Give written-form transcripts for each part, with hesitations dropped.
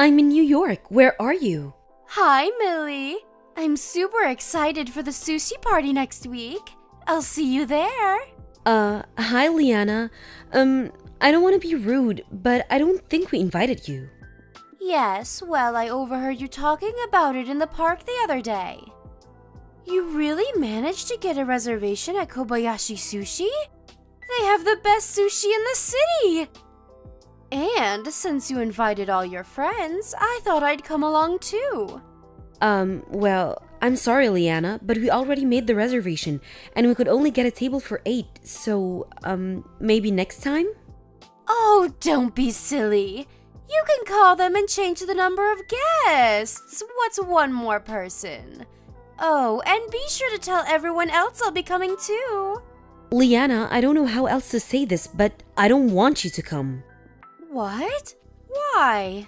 I'm in New York. Where are you? Hi, Millie. I'm super excited for the sushi party next week. I'll see you there. Hi, Liana. I don't want to be rude, but I don't think we invited you. Yes, well, I overheard you talking about it in the park the other day. You really managed to get a reservation at Kobayashi Sushi? They have the best sushi in the city! And since you invited all your friends, I thought I'd come along too. Well, I'm sorry, Liana, but we already made the reservation, and we could only get a table for 8, so, maybe next time? Oh, don't be silly. You can call them and change the number of guests. What's one more person? Oh, and be sure to tell everyone else I'll be coming too. Liana, I don't know how else to say this, but I don't want you to come. What? Why?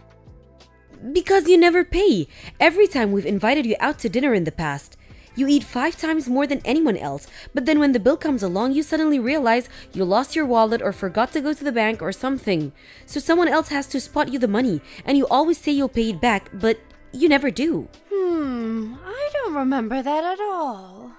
Because you never pay. Every time we've invited you out to dinner in the past, you eat 5 times more than anyone else, but then when the bill comes along, you suddenly realize you lost your wallet or forgot to go to the bank or something. So someone else has to spot you the money, and you always say you'll pay it back, but you never do. I don't remember that at all.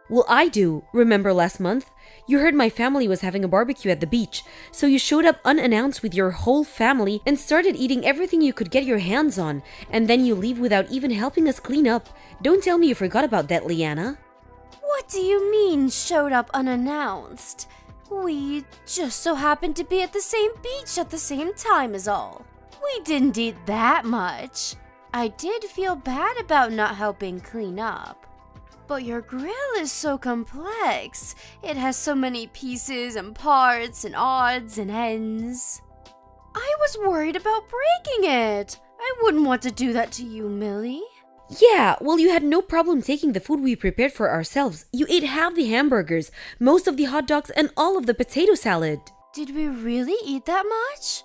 Well, I do. Remember last month? You heard my family was having a barbecue at the beach, so you showed up unannounced with your whole family and started eating everything you could get your hands on, and then you leave without even helping us clean up. Don't tell me you forgot about that, Liana. What do you mean, showed up unannounced? We just so happened to be at the same beach at the same time is all. We didn't eat that much. I did feel bad about not helping clean up. But your grill is so complex. It has so many pieces and parts and odds and ends. I was worried about breaking it. I wouldn't want to do that to you, Millie. Yeah, well, you had no problem taking the food we prepared for ourselves. You ate half the hamburgers, most of the hot dogs, and all of the potato salad. Did we really eat that much?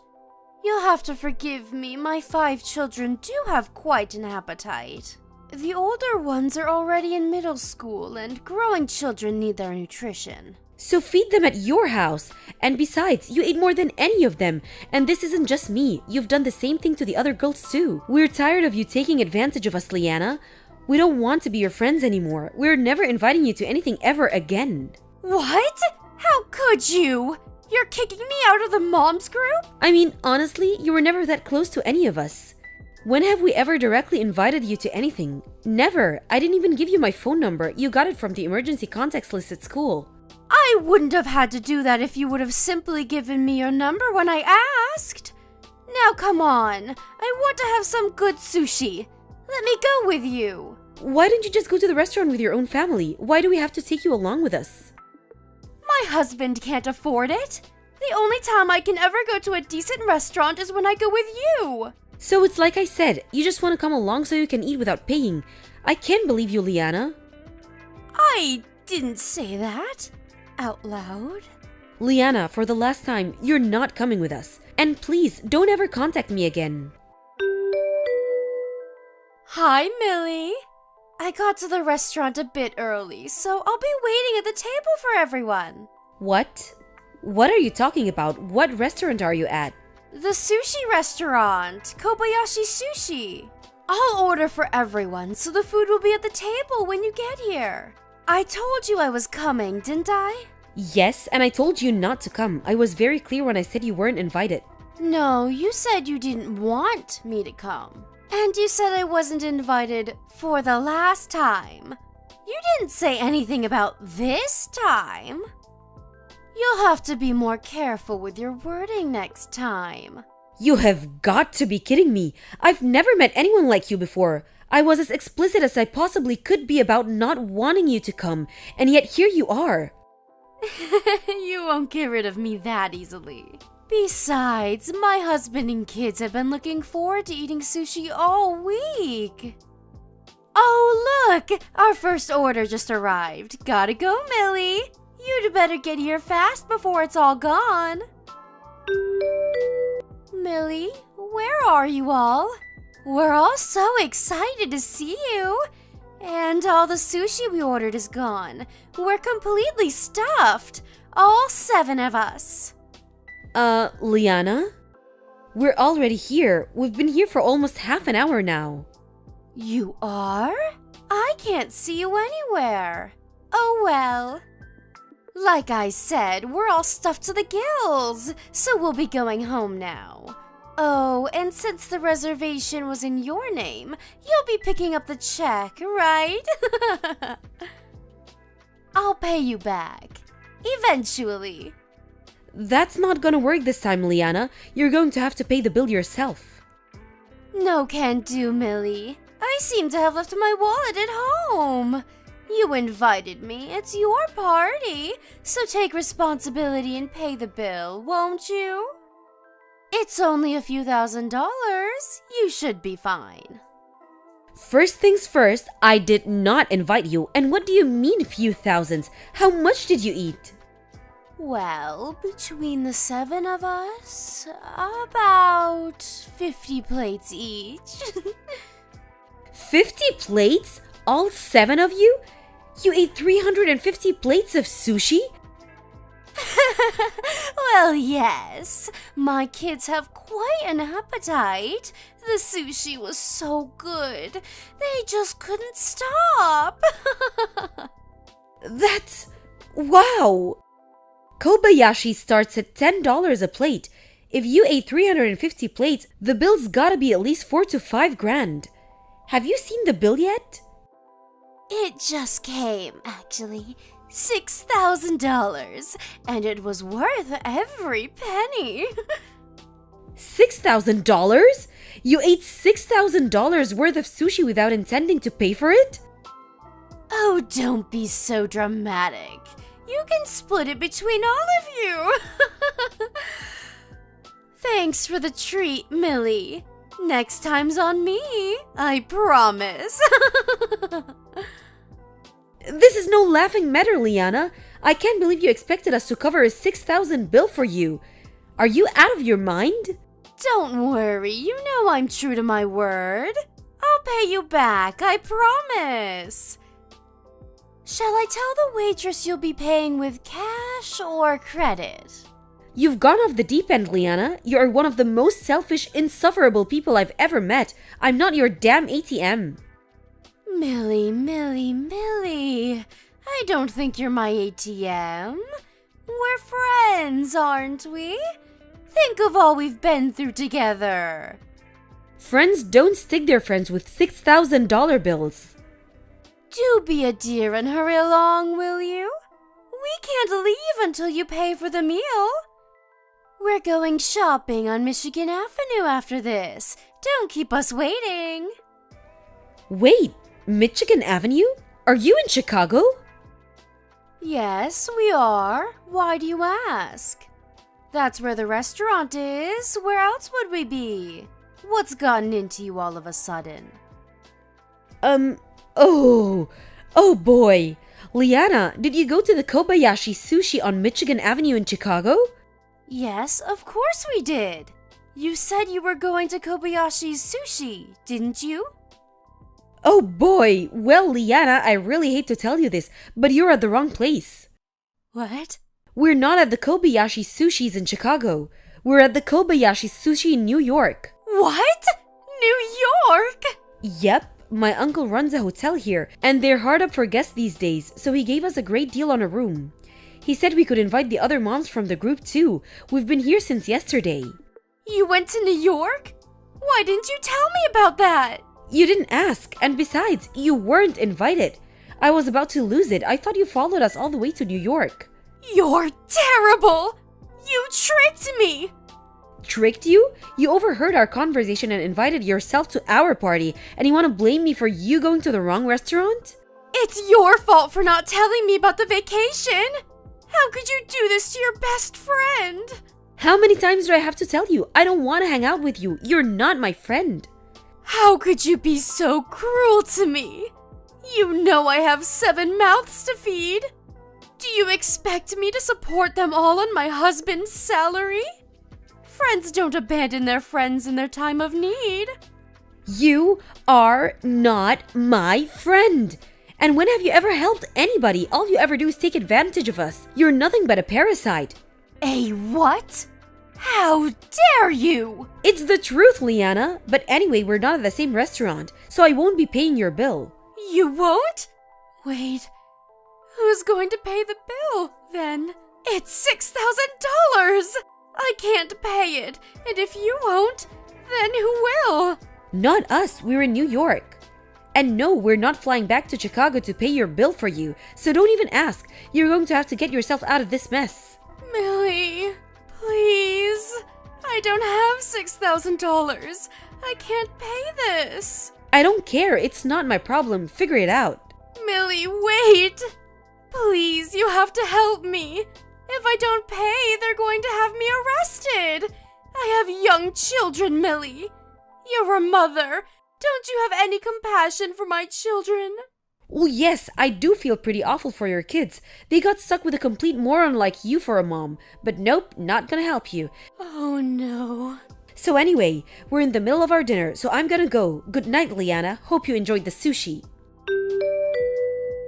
You'll have to forgive me. My 5 children do have quite an appetite. The older ones are already in middle school, and growing children need their nutrition. So feed them at your house. And besides, you ate more than any of them. And this isn't just me. You've done the same thing to the other girls too. We're tired of you taking advantage of us, Liana. We don't want to be your friends anymore. We're never inviting you to anything ever again. What? How could you? You're kicking me out of the moms group? I mean, honestly, you were never that close to any of us. When have we ever directly invited you to anything? Never. I didn't even give you my phone number. You got it from the emergency contacts list at school. I wouldn't have had to do that if you would have simply given me your number when I asked. Now come on. I want to have some good sushi. Let me go with you. Why don't you just go to the restaurant with your own family? Why do we have to take you along with us? My husband can't afford it. The only time I can ever go to a decent restaurant is when I go with you. So it's like I said, you just want to come along so you can eat without paying. I can't believe you, Liana. I didn't say that out loud. Liana, for the last time, you're not coming with us. And please, don't ever contact me again. Hi, Millie. I got to the restaurant a bit early, so I'll be waiting at the table for everyone. What? What are you talking about? What restaurant are you at? The sushi restaurant, Kobayashi Sushi. I'll order for everyone, so the food will be at the table when you get here. I told you I was coming, didn't I? Yes, and I told you not to come. I was very clear when I said you weren't invited. No, you said you didn't want me to come. And you said I wasn't invited for the last time. You didn't say anything about this time. You'll have to be more careful with your wording next time. You have got to be kidding me. I've never met anyone like you before. I was as explicit as I possibly could be about not wanting you to come, and yet here you are. You won't get rid of me that easily. Besides, my husband and kids have been looking forward to eating sushi all week. Oh, look! Our first order just arrived. Gotta go, Millie. You'd better get here fast before it's all gone. Millie, where are you all? We're all so excited to see you. And all the sushi we ordered is gone. We're completely stuffed. All 7 of us. Liana? We're already here. We've been here for almost half an hour now. You are? I can't see you anywhere. Oh well. Like I said, we're all stuffed to the gills, so we'll be going home now. Oh, and since the reservation was in your name, you'll be picking up the check, right? I'll pay you back. Eventually. That's not gonna work this time, Liana. You're going to have to pay the bill yourself. No can do, Millie. I seem to have left my wallet at home. You invited me. It's your party. So take responsibility and pay the bill, won't you? It's only a few $1,000s. You should be fine. First things first, I did not invite you. And what do you mean few thousands? How much did you eat? Well, between the 7 of us, about 50 plates each. 50 plates? All 7 of you? You ate 350 plates of sushi? Well, yes. My kids have quite an appetite. The sushi was so good. They just couldn't stop. That's... wow! Kobayashi starts at $10 a plate. If you ate 350 plates, the bill's gotta be at least 4 to 5 grand. Have you seen the bill yet? It just came, actually. $6,000, and it was worth every penny. $6,000? You ate $6,000 worth of sushi without intending to pay for it? Oh, don't be so dramatic. You can split it between all of you. Thanks for the treat, Millie. Next time's on me, I promise. This is no laughing matter, Liana. I can't believe you expected us to cover a $6,000 bill for you. Are you out of your mind? Don't worry, you know I'm true to my word. I'll pay you back, I promise. Shall I tell the waitress you'll be paying with cash or credit? You've gone off the deep end, Liana. You're one of the most selfish, insufferable people I've ever met. I'm not your damn ATM. Millie, Millie, Millie. I don't think you're my ATM. We're friends, aren't we? Think of all we've been through together. Friends don't stick their friends with $6,000 bills. Do be a dear and hurry along, will you? We can't leave until you pay for the meal. We're going shopping on Michigan Avenue after this. Don't keep us waiting. Wait, Michigan Avenue? Are you in Chicago? Yes, we are. Why do you ask? That's where the restaurant is. Where else would we be? What's gotten into you all of a sudden? Oh boy. Liana, did you go to the Kobayashi Sushi on Michigan Avenue in Chicago? Yes, of course we did. You said you were going to Kobayashi's Sushi, didn't you? Oh boy. Well, Liana, I really hate to tell you this, but you're at the wrong place. What? We're not at the Kobayashi Sushis in Chicago. We're at the Kobayashi Sushi in New York. What? New York? Yep. My uncle runs a hotel here, and they're hard up for guests these days, so he gave us a great deal on a room. He said we could invite the other moms from the group too. We've been here since yesterday. You went to New York? Why didn't you tell me about that? You didn't ask, and besides, you weren't invited. I was about to lose it. I thought you followed us all the way to New York. You're terrible! You tricked me! Tricked you? You overheard our conversation and invited yourself to our party, and you want to blame me for you going to the wrong restaurant? It's your fault for not telling me about the vacation! How could you do this to your best friend? How many times do I have to tell you? I don't want to hang out with you. You're not my friend. How could you be so cruel to me? You know I have 7 mouths to feed. Do you expect me to support them all on my husband's salary? Friends don't abandon their friends in their time of need. You are not my friend. And when have you ever helped anybody? All you ever do is take advantage of us. You're nothing but a parasite. A what? How dare you! It's the truth, Liana. But anyway, we're not at the same restaurant, so I won't be paying your bill. You won't? Wait, who's going to pay the bill then? It's $6,000! I can't pay it, and if you won't, then who will? Not us, we're in New York. And no, we're not flying back to Chicago to pay your bill for you, so don't even ask. You're going to have to get yourself out of this mess. Millie, please. I don't have $6,000. I can't pay this. I don't care, it's not my problem. Figure it out. Millie, wait. Please, you have to help me. If I don't pay, they're going to have me arrested. I have young children, Millie. You're a mother. Don't you have any compassion for my children? Well, yes, I do feel pretty awful for your kids. They got stuck with a complete moron like you for a mom. But nope, not gonna help you. Oh no. So anyway, we're in the middle of our dinner, so I'm gonna go. Good night, Liana. Hope you enjoyed the sushi.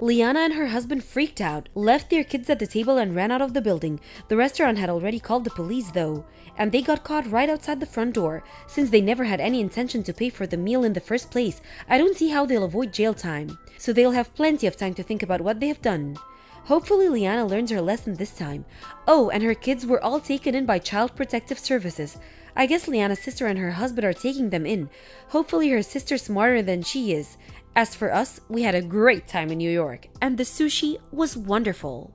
Liana and her husband freaked out, left their kids at the table and ran out of the building. The restaurant had already called the police though, and they got caught right outside the front door. Since they never had any intention to pay for the meal in the first place, I don't see how they'll avoid jail time. So they'll have plenty of time to think about what they have done. Hopefully Liana learns her lesson this time. Oh, and her kids were all taken in by Child Protective Services. I guess Liana's sister and her husband are taking them in. Hopefully her sister's smarter than she is. As for us, we had a great time in New York, and the sushi was wonderful.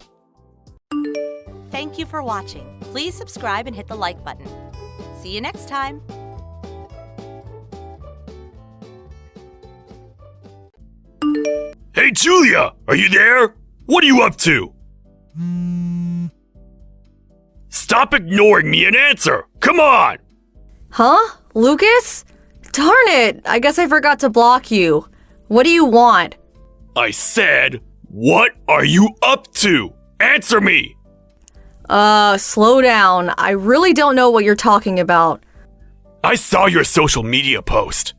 Thank you for watching. Please subscribe and hit the like button. See you next time. Hey, Julia! Are you there? What are you up to? Stop ignoring me and answer! Come on! Huh? Lucas? Darn it! I guess I forgot to block you. What do you want? I said, what are you up to? Answer me! Slow down. I really don't know what you're talking about. I saw your social media post.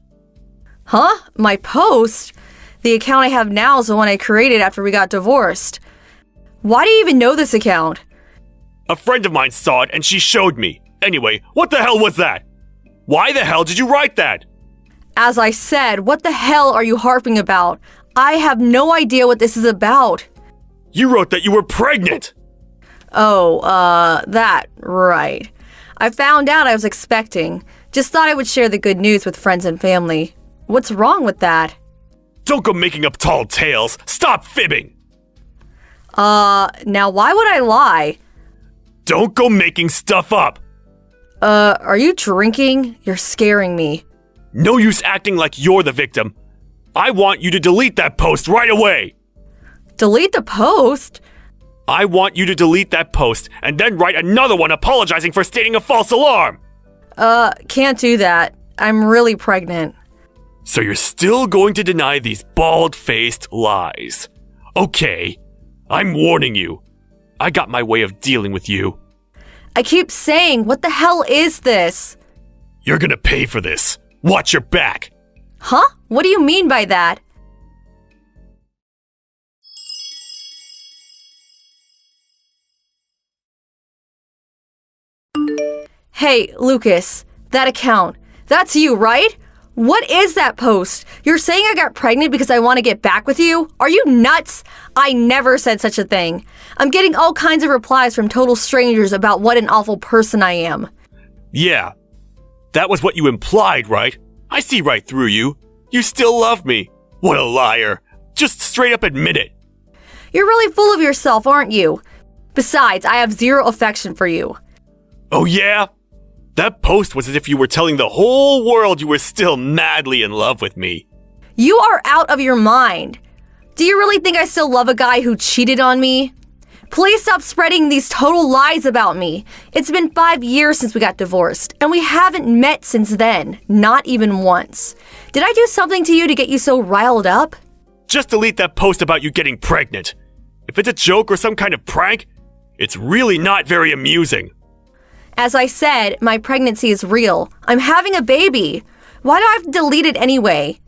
Huh? My post? The account I have now is the one I created after we got divorced. Why do you even know this account? A friend of mine saw it and she showed me. Anyway, what the hell was that? Why the hell did you write that? As I said, what the hell are you harping about? I have no idea what this is about. You wrote that you were pregnant. Oh, that, right. I found out I was expecting. Just thought I would share the good news with friends and family. What's wrong with that? Don't go making up tall tales. Stop fibbing. Now why would I lie? Don't go making stuff up. Are you drinking? You're scaring me. No use acting like you're the victim. I want you to delete that post right away. Delete the post? I want you to delete that post and then write another one apologizing for stating a false alarm. Can't do that. I'm really pregnant. So you're still going to deny these bald-faced lies. Okay, I'm warning you. I got my way of dealing with you. I keep saying, what the hell is this? You're gonna pay for this. Watch your back. Huh? What do you mean by that? Hey, Lucas, that account. That's you, right? What is that post? You're saying I got pregnant because I want to get back with you? Are you nuts? I never said such a thing. I'm getting all kinds of replies from total strangers about what an awful person I am. Yeah, that was what you implied, right? I see right through you. You still love me. What a liar. Just straight up admit it. You're really full of yourself, aren't you? Besides, I have zero affection for you. Oh yeah? That post was as if you were telling the whole world you were still madly in love with me. You are out of your mind. Do you really think I still love a guy who cheated on me? Please stop spreading these total lies about me. It's been 5 years since we got divorced, and we haven't met since then, not even once. Did I do something to you to get you so riled up? Just delete that post about you getting pregnant. If it's a joke or some kind of prank, it's really not very amusing. As I said, my pregnancy is real. I'm having a baby. Why do I have to delete it anyway?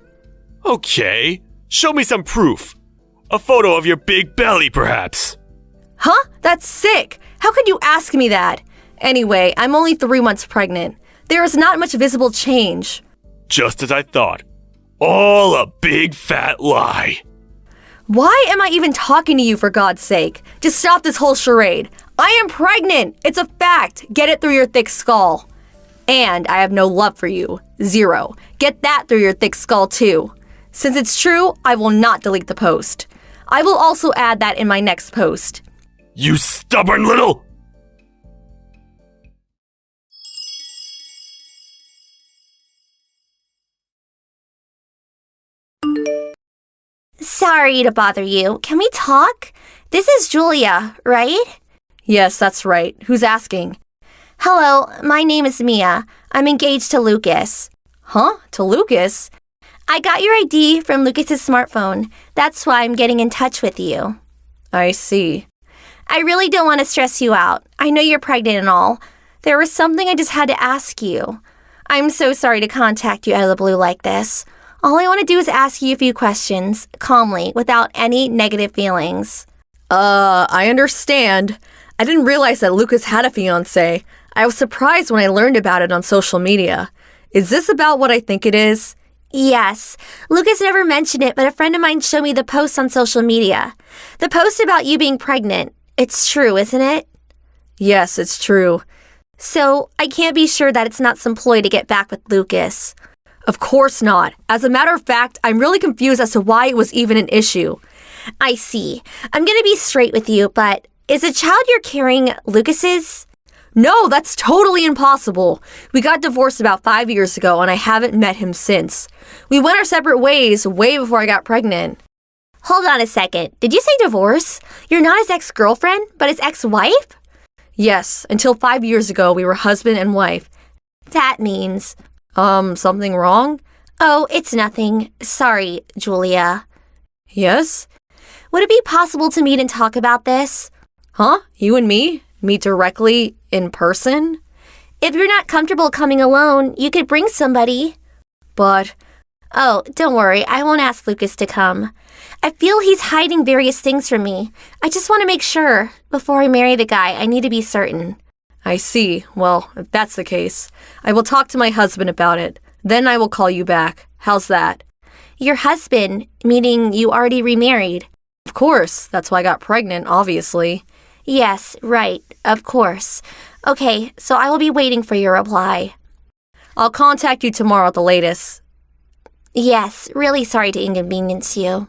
Okay, show me some proof. A photo of your big belly, perhaps. Huh? That's sick. How could you ask me that? Anyway, I'm only 3 months pregnant. There is not much visible change. Just as I thought. All a big fat lie. Why am I even talking to you, for God's sake? Just stop this whole charade. I am pregnant! It's a fact! Get it through your thick skull. And I have no love for you. 0. Get that through your thick skull too. Since it's true, I will not delete the post. I will also add that in my next post. You stubborn little... Sorry to bother you. Can we talk? This is Julia, right? Yes, that's right. Who's asking? Hello, my name is Mia. I'm engaged to Lucas. Huh? To Lucas? I got your ID from Lucas's smartphone. That's why I'm getting in touch with you. I see. I really don't want to stress you out. I know you're pregnant and all. There was something I just had to ask you. I'm so sorry to contact you out of the blue like this. All I want to do is ask you a few questions, calmly, without any negative feelings. I understand. I didn't realize that Lucas had a fiancé. I was surprised when I learned about it on social media. Is this about what I think it is? Yes. Lucas never mentioned it, but a friend of mine showed me the post on social media. The post about you being pregnant. It's true, isn't it? Yes, it's true. So, I can't be sure that it's not some ploy to get back with Lucas. Of course not. As a matter of fact, I'm really confused as to why it was even an issue. I see. I'm gonna be straight with you, but is the child you're carrying Lucas's? No, that's totally impossible. We got divorced about 5 years ago and I haven't met him since. We went our separate ways way before I got pregnant. Hold on a second. Did you say divorce? You're not his ex-girlfriend, but his ex-wife? Yes, until 5 years ago we were husband and wife. That means... Something wrong? Oh, it's nothing. Sorry, Julia. Yes? Would it be possible to meet and talk about this? Huh? You and me? Meet directly in person? If you're not comfortable coming alone, you could bring somebody. But... Oh, don't worry. I won't ask Lucas to come. I feel he's hiding various things from me. I just want to make sure. Before I marry the guy, I need to be certain. I see. Well, if that's the case, I will talk to my husband about it. Then I will call you back. How's that? Your husband, meaning you already remarried? Of course. That's why I got pregnant, obviously. Yes, right. Of course. Okay, so I will be waiting for your reply. I'll contact you tomorrow at the latest. Yes, really sorry to inconvenience you.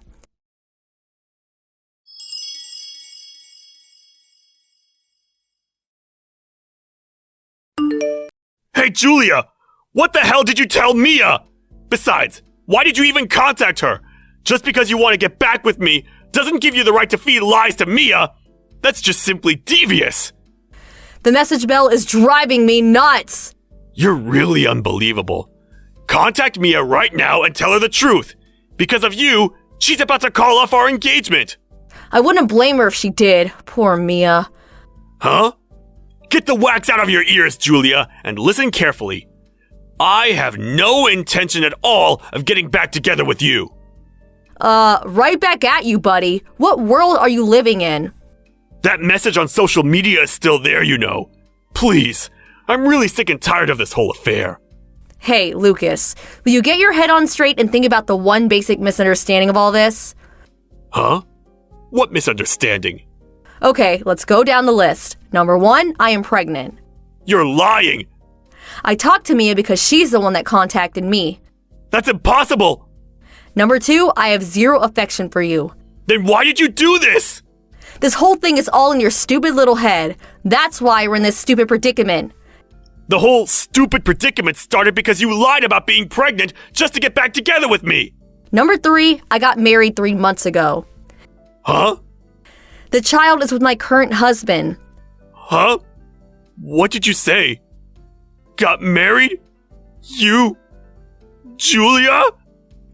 Hey, Julia! What the hell did you tell Mia? Besides, why did you even contact her? Just because you want to get back with me doesn't give you the right to feed lies to Mia. That's just simply devious. The message bell is driving me nuts. You're really unbelievable. Contact Mia right now and tell her the truth. Because of you, she's about to call off our engagement. I wouldn't blame her if she did. Poor Mia. Huh? Get the wax out of your ears, Julia, and listen carefully. I have no intention at all of getting back together with you. Right back at you, buddy. What world are you living in? That message on social media is still there, you know. Please, I'm really sick and tired of this whole affair. Hey, Lucas, will you get your head on straight and think about the one basic misunderstanding of all this? Huh? What misunderstanding? Okay, let's go down the list. Number 1, I am pregnant. You're lying! I talked to Mia because she's the one that contacted me. That's impossible! Number 2, I have 0 affection for you. Then why did you do this? This whole thing is all in your stupid little head. That's why we're in this stupid predicament. The whole stupid predicament started because you lied about being pregnant just to get back together with me. Number 3, I got married 3 months ago. Huh? The child is with my current husband. Huh? What did you say? Got married? You? Julia?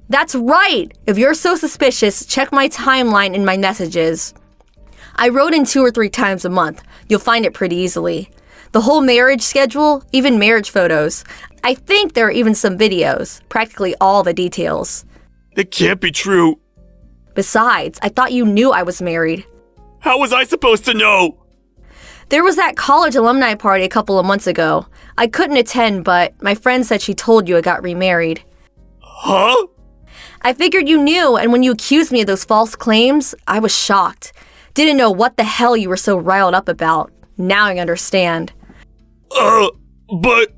That's right! If you're so suspicious, check my timeline in my messages. I wrote in 2 or 3 times a month. You'll find it pretty easily. The whole marriage schedule, even marriage photos. I think there are even some videos, practically all the details. It can't be true. Besides, I thought you knew I was married. How was I supposed to know? There was that college alumni party a couple of months ago. I couldn't attend, but my friend said she told you I got remarried. Huh? I figured you knew, and when you accused me of those false claims, I was shocked. Didn't know what the hell you were so riled up about. Now I understand. But...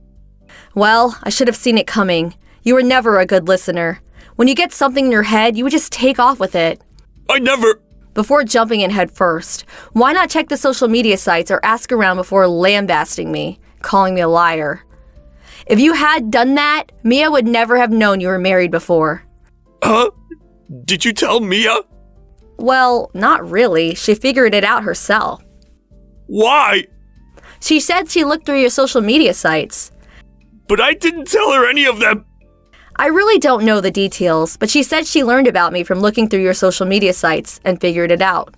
Well, I should have seen it coming. You were never a good listener. When you get something in your head, you would just take off with it. I never... Before jumping in head first, why not check the social media sites or ask around before lambasting me, calling me a liar? If you had done that, Mia would never have known you were married before. Huh? Did you tell Mia? Well, not really. She figured it out herself. Why? She said she looked through your social media sites. But I didn't tell her any of them. I really don't know the details, but she said she learned about me from looking through your social media sites and figured it out.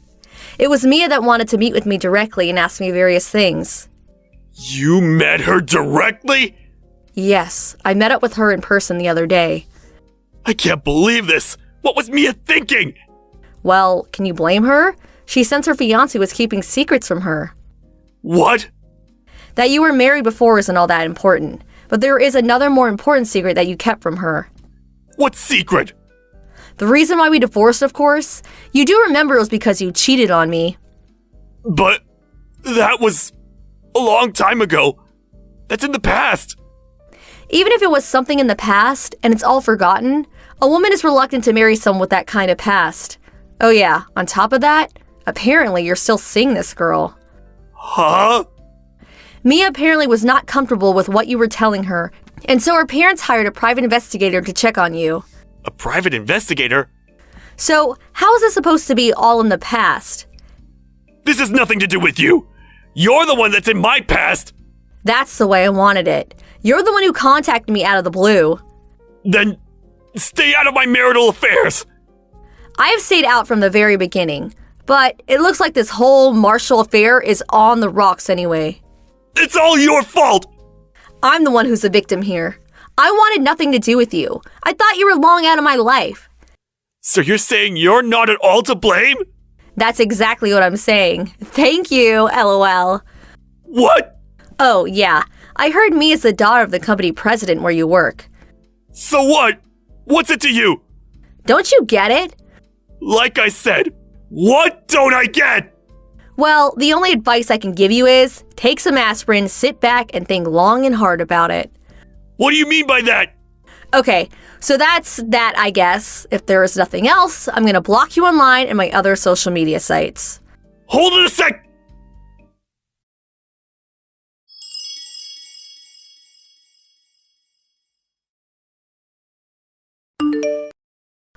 It was Mia that wanted to meet with me directly and ask me various things. You met her directly? Yes, I met up with her in person the other day. I can't believe this. What was Mia thinking? Well, can you blame her? She since her fiancé was keeping secrets from her. What? That you were married before isn't all that important, but there is another more important secret that you kept from her. What secret? The reason why we divorced, of course. You do remember it was because you cheated on me. But that was a long time ago. That's in the past. Even if it was something in the past and it's all forgotten, a woman is reluctant to marry someone with that kind of past. Oh yeah, on top of that, apparently you're still seeing this girl. Huh? Mia apparently was not comfortable with what you were telling her, and so her parents hired a private investigator to check on you. A private investigator? So, how is this supposed to be all in the past? This has nothing to do with you. You're the one that's in my past. That's the way I wanted it. You're the one who contacted me out of the blue. Then stay out of my marital affairs. I have stayed out from the very beginning, but it looks like this whole Marshall affair is on the rocks anyway. It's all your fault. I'm the one who's the victim here. I wanted nothing to do with you. I thought you were long out of my life. So you're saying you're not at all to blame? That's exactly what I'm saying. Thank you, LOL. What? Oh, yeah. I heard Mia's the daughter of the company president where you work. So what? What's it to you? Don't you get it? Like I said, what don't I get? Well, the only advice I can give you is take some aspirin, sit back, and think long and hard about it. What do you mean by that? Okay, so that's that, I guess. If there is nothing else, I'm gonna block you online and my other social media sites. Hold it a sec!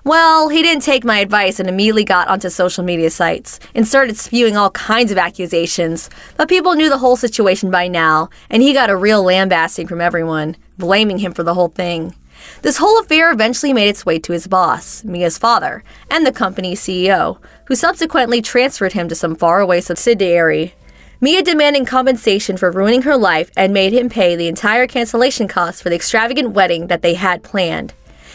Well, he didn't take my advice and immediately got onto social media sites and started spewing all kinds of accusations, but people knew the whole situation by now, and he got a real lambasting from everyone, blaming him for the whole thing. This whole affair eventually made its way to his boss, Mia's father, and the company's CEO, who subsequently transferred him to some faraway subsidiary. Mia demanded compensation for ruining her life and made him pay the entire cancellation costs for the extravagant wedding that they had planned.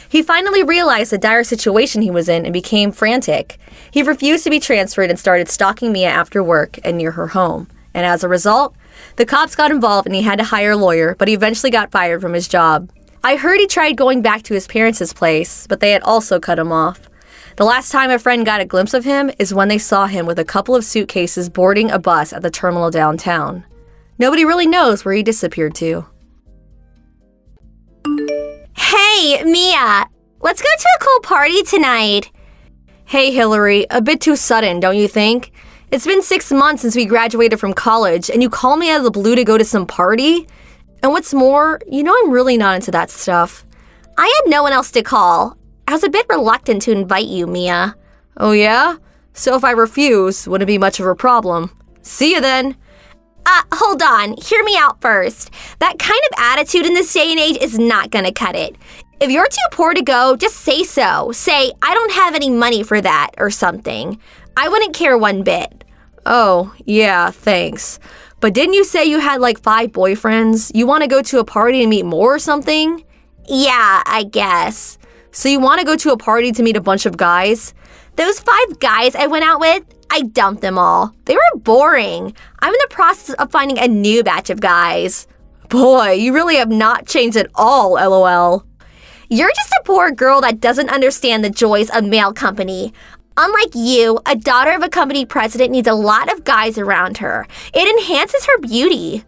He finally realized the dire situation he was in and became frantic. He refused to be transferred and started stalking Mia after work and near her home. And as a result, the cops got involved and he had to hire a lawyer, but he eventually got fired from his job. I heard he tried going back to his parents' place, but they had also cut him off. The last time a friend got a glimpse of him is when they saw him with a couple of suitcases boarding a bus at the terminal downtown. Nobody really knows where he disappeared to. Hey, Mia, let's go to a cool party tonight. Hey, Hillary, a bit too sudden, don't you think? It's been 6 months since we graduated from college, and you call me out of the blue to go to some party? And what's more, you know I'm really not into that stuff. I had no one else to call. I was a bit reluctant to invite you, Mia. Oh yeah? So if I refuse, wouldn't be much of a problem. See you then. Hold on. Hear me out first. That kind of attitude in this day and age is not gonna cut it. If you're too poor to go, just say so. Say, I don't have any money for that, or something. I wouldn't care one bit. Oh, yeah, thanks. But didn't you say you had like 5 boyfriends? You want to go to a party and meet more or something? Yeah, I guess. So you want to go to a party to meet a bunch of guys? Those 5 guys I went out with, I dumped them all. They were boring. I'm in the process of finding a new batch of guys. Boy, you really have not changed at all, LOL. You're just a poor girl that doesn't understand the joys of male company. Unlike you, a daughter of a company president needs a lot of guys around her. It enhances her beauty.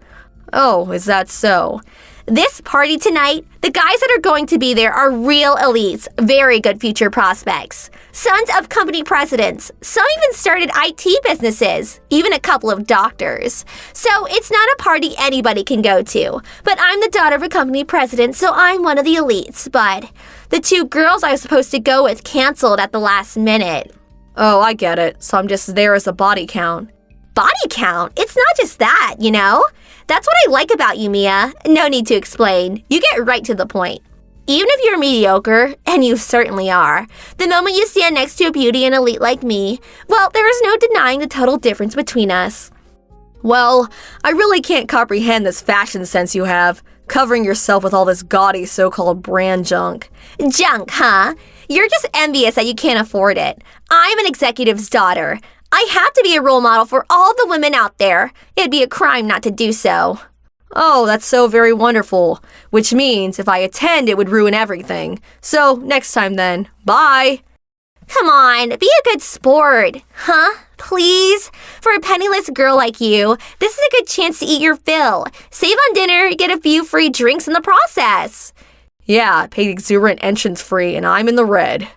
Oh, is that so? This party tonight, the guys that are going to be there are real elites, very good future prospects. Sons of company presidents. Some even started IT businesses, even a couple of doctors. So it's not a party anybody can go to. But I'm the daughter of a company president, so I'm one of the elites. But the 2 girls I was supposed to go with canceled at the last minute. Oh, I get it. So I'm just there as a body count. Body count? It's not just that, you know? That's what I like about you, Mia. No need to explain. You get right to the point. Even if you're mediocre, and you certainly are, the moment you stand next to a beauty and elite like me, well, there is no denying the total difference between us. Well, I really can't comprehend this fashion sense you have, covering yourself with all this gaudy so-called brand junk. Junk, huh? You're just envious that you can't afford it. I'm an executive's daughter. I have to be a role model for all the women out there. It'd be a crime not to do so. Oh, that's so very wonderful. Which means if I attend, it would ruin everything. So, next time then. Bye. Come on, be a good sport. Huh? Please? For a penniless girl like you, this is a good chance to eat your fill. Save on dinner, get a few free drinks in the process. Yeah, paid exuberant entrance fee, and I'm in the red.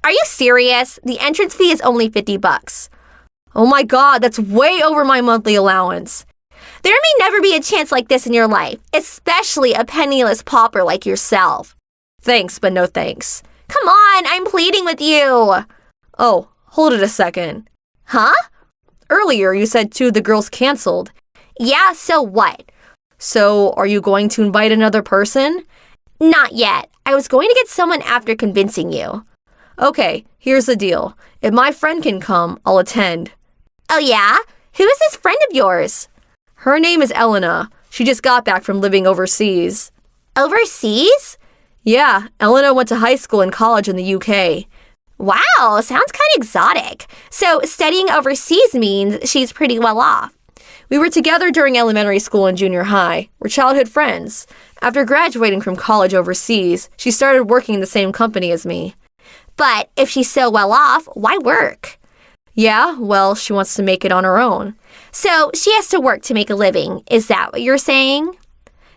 Are you serious? The entrance fee is only $50. Oh my god, that's way over my monthly allowance. There may never be a chance like this in your life, especially a penniless pauper like yourself. Thanks, but no thanks. Come on, I'm pleading with you. Oh, hold it a second. Huh? Earlier, you said 2 of the girls canceled. Yeah, so what? So, are you going to invite another person? Not yet. I was going to get someone after convincing you. Okay, here's the deal. If my friend can come, I'll attend. Oh yeah? Who is this friend of yours? Her name is Elena. She just got back from living overseas. Overseas? Yeah, Elena went to high school and college in the UK. Wow, sounds kind of exotic. So studying overseas means she's pretty well off. We were together during elementary school and junior high. We're childhood friends. After graduating from college overseas, she started working in the same company as me. But if she's so well off, why work? Yeah, well, she wants to make it on her own. So she has to work to make a living. Is that what you're saying?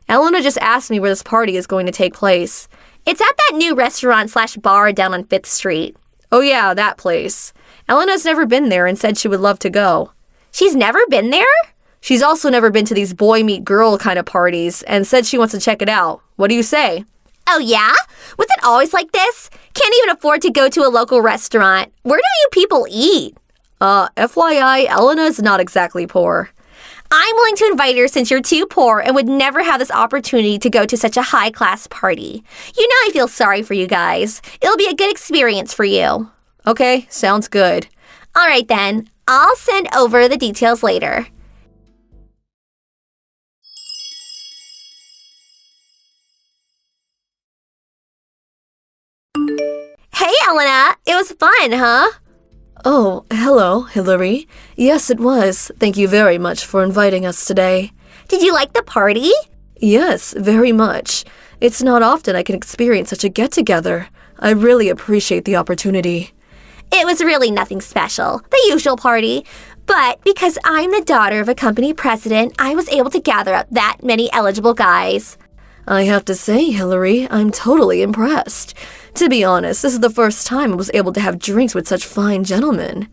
Elena just asked me where this party is going to take place. It's at that new restaurant/bar down on 5th Street. Oh yeah, that place. Elena's never been there and said she would love to go. She's never been there? She's also never been to these boy-meet-girl kind of parties and said she wants to check it out. What do you say? Oh yeah? Was it always like this? Can't even afford to go to a local restaurant. Where do you people eat? FYI, Elena's not exactly poor. I'm willing to invite her since you're too poor and would never have this opportunity to go to such a high-class party. You know I feel sorry for you guys. It'll be a good experience for you. Okay, sounds good. All right then, I'll send over the details later. Hey, Elena, it was fun, huh? Oh, hello, Hillary. Yes, it was. Thank you very much for inviting us today. Did you like the party? Yes, very much. It's not often I can experience such a get-together. I really appreciate the opportunity. It was really nothing special, the usual party. But because I'm the daughter of a company president, I was able to gather up that many eligible guys. I have to say, Hillary, I'm totally impressed. To be honest, this is the first time I was able to have drinks with such fine gentlemen.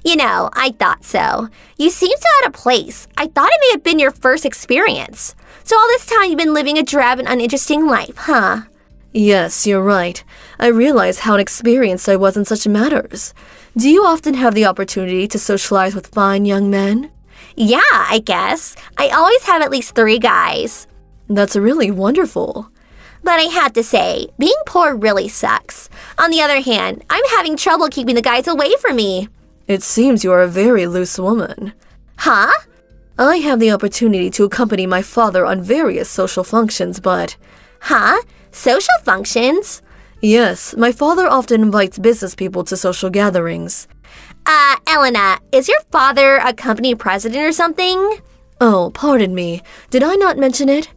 You know, I thought so. You seem so out of place. I thought it may have been your first experience. So all this time you've been living a drab and uninteresting life, huh? Yes, you're right. I realize how inexperienced I was in such matters. Do you often have the opportunity to socialize with fine young men? Yeah, I guess. I always have at least 3 guys. That's really wonderful. But I have to say, being poor really sucks. On the other hand, I'm having trouble keeping the guys away from me. It seems you are a very loose woman. Huh? I have the opportunity to accompany my father on various social functions, but... Huh? Social functions? Yes, my father often invites business people to social gatherings. Elena, is your father a company president or something? Oh, pardon me. Did I not mention it?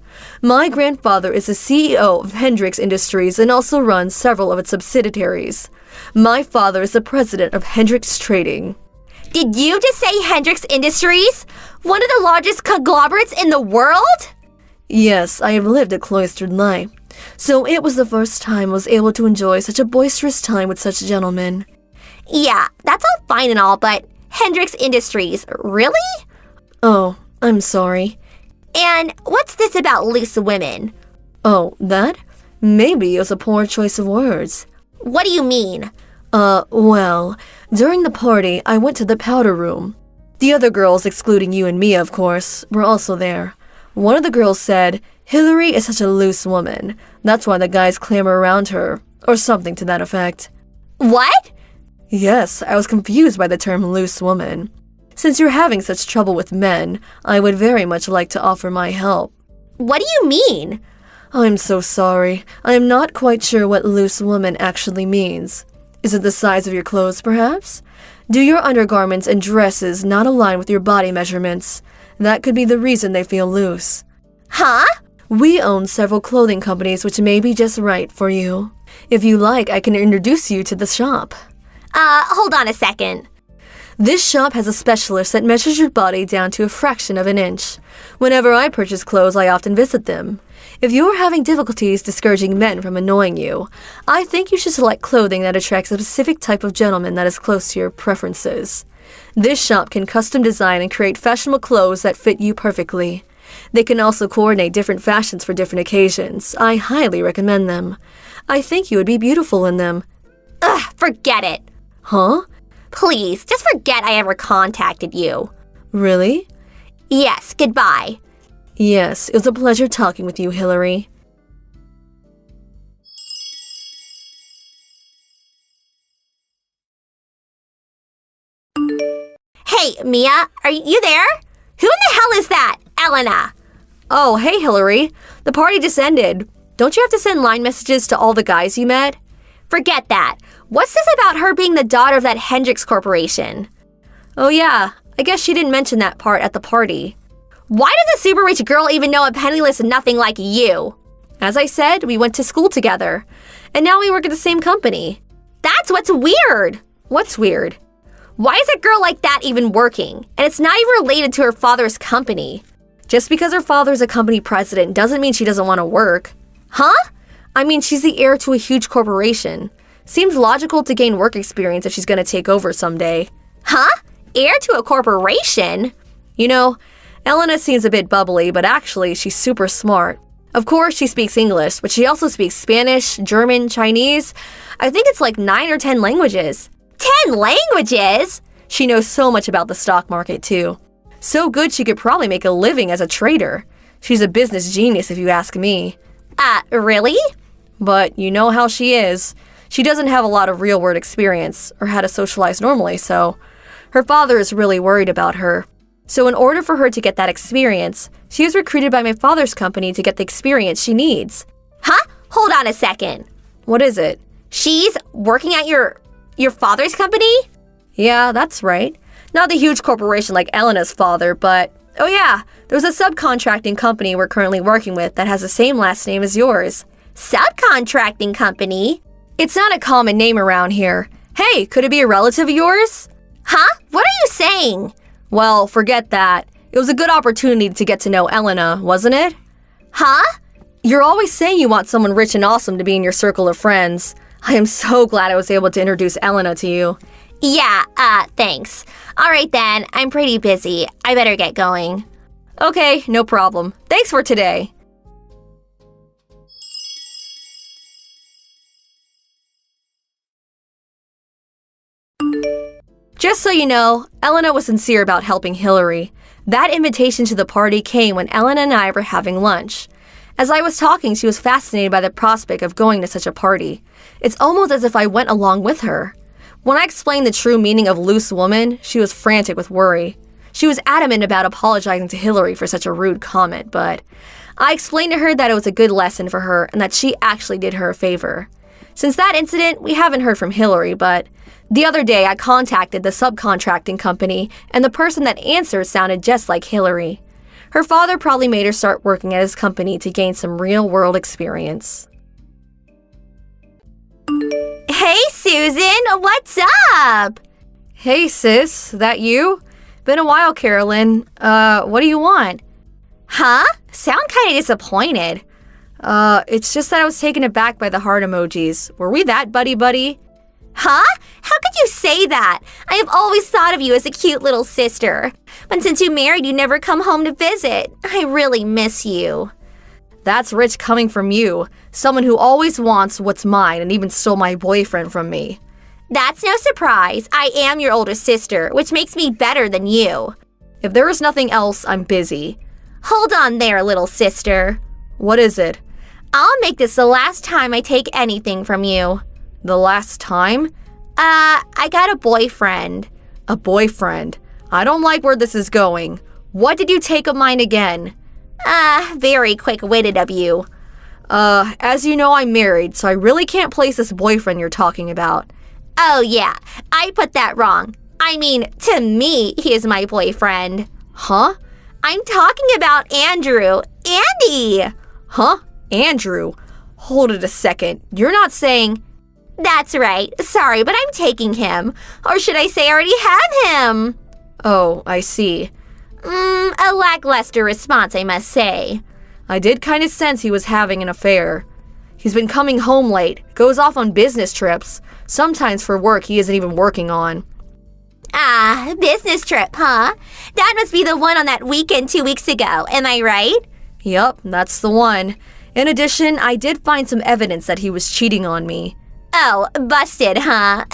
My grandfather is the CEO of Hendrix Industries and also runs several of its subsidiaries. My father is the president of Hendrix Trading. Did you just say Hendrix Industries? One of the largest conglomerates in the world? Yes, I have lived a cloistered life. So it was the first time I was able to enjoy such a boisterous time with such gentlemen. Yeah, that's all fine and all, but Hendrix Industries, really? Oh, I'm sorry. And what's this about loose women? Oh, that? Maybe it was a poor choice of words. What do you mean? Well, during the party, I went to the powder room. The other girls, excluding you and Mia, of course, were also there. One of the girls said, Hillary is such a loose woman. That's why the guys clamor around her, or something to that effect. What? Yes, I was confused by the term loose woman. Since you're having such trouble with men, I would very much like to offer my help. What do you mean? I'm so sorry. I am not quite sure what loose woman actually means. Is it the size of your clothes, perhaps? Do your undergarments and dresses not align with your body measurements? That could be the reason they feel loose. Huh? We own several clothing companies which may be just right for you. If you like, I can introduce you to the shop. Hold on a second. This shop has a specialist that measures your body down to a fraction of an inch. Whenever I purchase clothes, I often visit them. If you are having difficulties discouraging men from annoying you, I think you should select clothing that attracts a specific type of gentleman that is close to your preferences. This shop can custom design and create fashionable clothes that fit you perfectly. They can also coordinate different fashions for different occasions. I highly recommend them. I think you would be beautiful in them. Ugh, forget it. Huh? Please, just forget I ever contacted you. Really? Yes, goodbye. Yes, it was a pleasure talking with you, Hillary. Hey, Mia, are you there? Who in the hell is that? Elena. Oh, hey, Hillary. The party just ended. Don't you have to send line messages to all the guys you met? Forget that. What's this about her being the daughter of that Hendrix Corporation? Oh yeah, I guess she didn't mention that part at the party. Why does a super rich girl even know a penniless nothing like you? As I said, we went to school together. And now we work at the same company. That's what's weird. What's weird? Why is a girl like that even working? And it's not even related to her father's company. Just because her father's a company president doesn't mean she doesn't want to work. Huh? I mean, she's the heir to a huge corporation. Seems logical to gain work experience if she's going to take over someday. Huh? Heir to a corporation? You know, Elena seems a bit bubbly, but actually she's super smart. Of course, she speaks English, but she also speaks Spanish, German, Chinese. I think it's like 9 or 10 languages. 10 languages? She knows so much about the stock market, too. So good she could probably make a living as a trader. She's a business genius if you ask me. Really? But you know how she is. She doesn't have a lot of real-world experience or how to socialize normally, so her father is really worried about her. So in order for her to get that experience, she was recruited by my father's company to get the experience she needs. Huh? Hold on a second. What is it? She's working at your father's company? Yeah, that's right. Not the huge corporation like Elena's father, but oh yeah, there's a subcontracting company we're currently working with that has the same last name as yours. Subcontracting company? It's not a common name around here. Hey, could it be a relative of yours? Huh? What are you saying? Well, forget that. It was a good opportunity to get to know Elena, wasn't it? Huh? You're always saying you want someone rich and awesome to be in your circle of friends. I am so glad I was able to introduce Elena to you. Yeah, thanks. All right then, I'm pretty busy. I better get going. Okay, no problem. Thanks for today. Just so you know, Elena was sincere about helping Hillary. That invitation to the party came when Elena and I were having lunch. As I was talking, she was fascinated by the prospect of going to such a party. It's almost as if I went along with her. When I explained the true meaning of loose woman, she was frantic with worry. She was adamant about apologizing to Hillary for such a rude comment, but I explained to her that it was a good lesson for her and that she actually did her a favor. Since that incident, we haven't heard from Hillary, but the other day I contacted the subcontracting company, and the person that answered sounded just like Hillary. Her father probably made her start working at his company to gain some real-world experience. Hey, Susan, what's up? Hey sis, that you? Been a while, Carolyn. What do you want? Huh? Sound kind of disappointed. It's just that I was taken aback by the heart emojis. Were we that buddy-buddy? Huh? How could you say that? I have always thought of you as a cute little sister. But since you married, you never come home to visit. I really miss you. That's rich coming from you, someone who always wants what's mine and even stole my boyfriend from me. That's no surprise. I am your older sister, which makes me better than you. If there is nothing else, I'm busy. Hold on there, little sister. What is it? I'll make this the last time I take anything from you. The last time? I got a boyfriend. A boyfriend? I don't like where this is going. What did you take of mine again? Very quick-witted of you. As you know, I'm married, so I really can't place this boyfriend you're talking about. Oh, yeah. I put that wrong. I mean, to me, he is my boyfriend. Huh? I'm talking about Andrew. Andy! Huh? Andrew? Hold it a second. You're not saying... That's right. Sorry, but I'm taking him. Or should I say I already have him? Oh, I see. A lackluster response, I must say. I did kind of sense he was having an affair. He's been coming home late, goes off on business trips, sometimes for work he isn't even working on. Business trip, huh? That must be the one on that weekend 2 weeks ago, am I right? Yup, that's the one. In addition, I did find some evidence that he was cheating on me. Oh, busted, huh?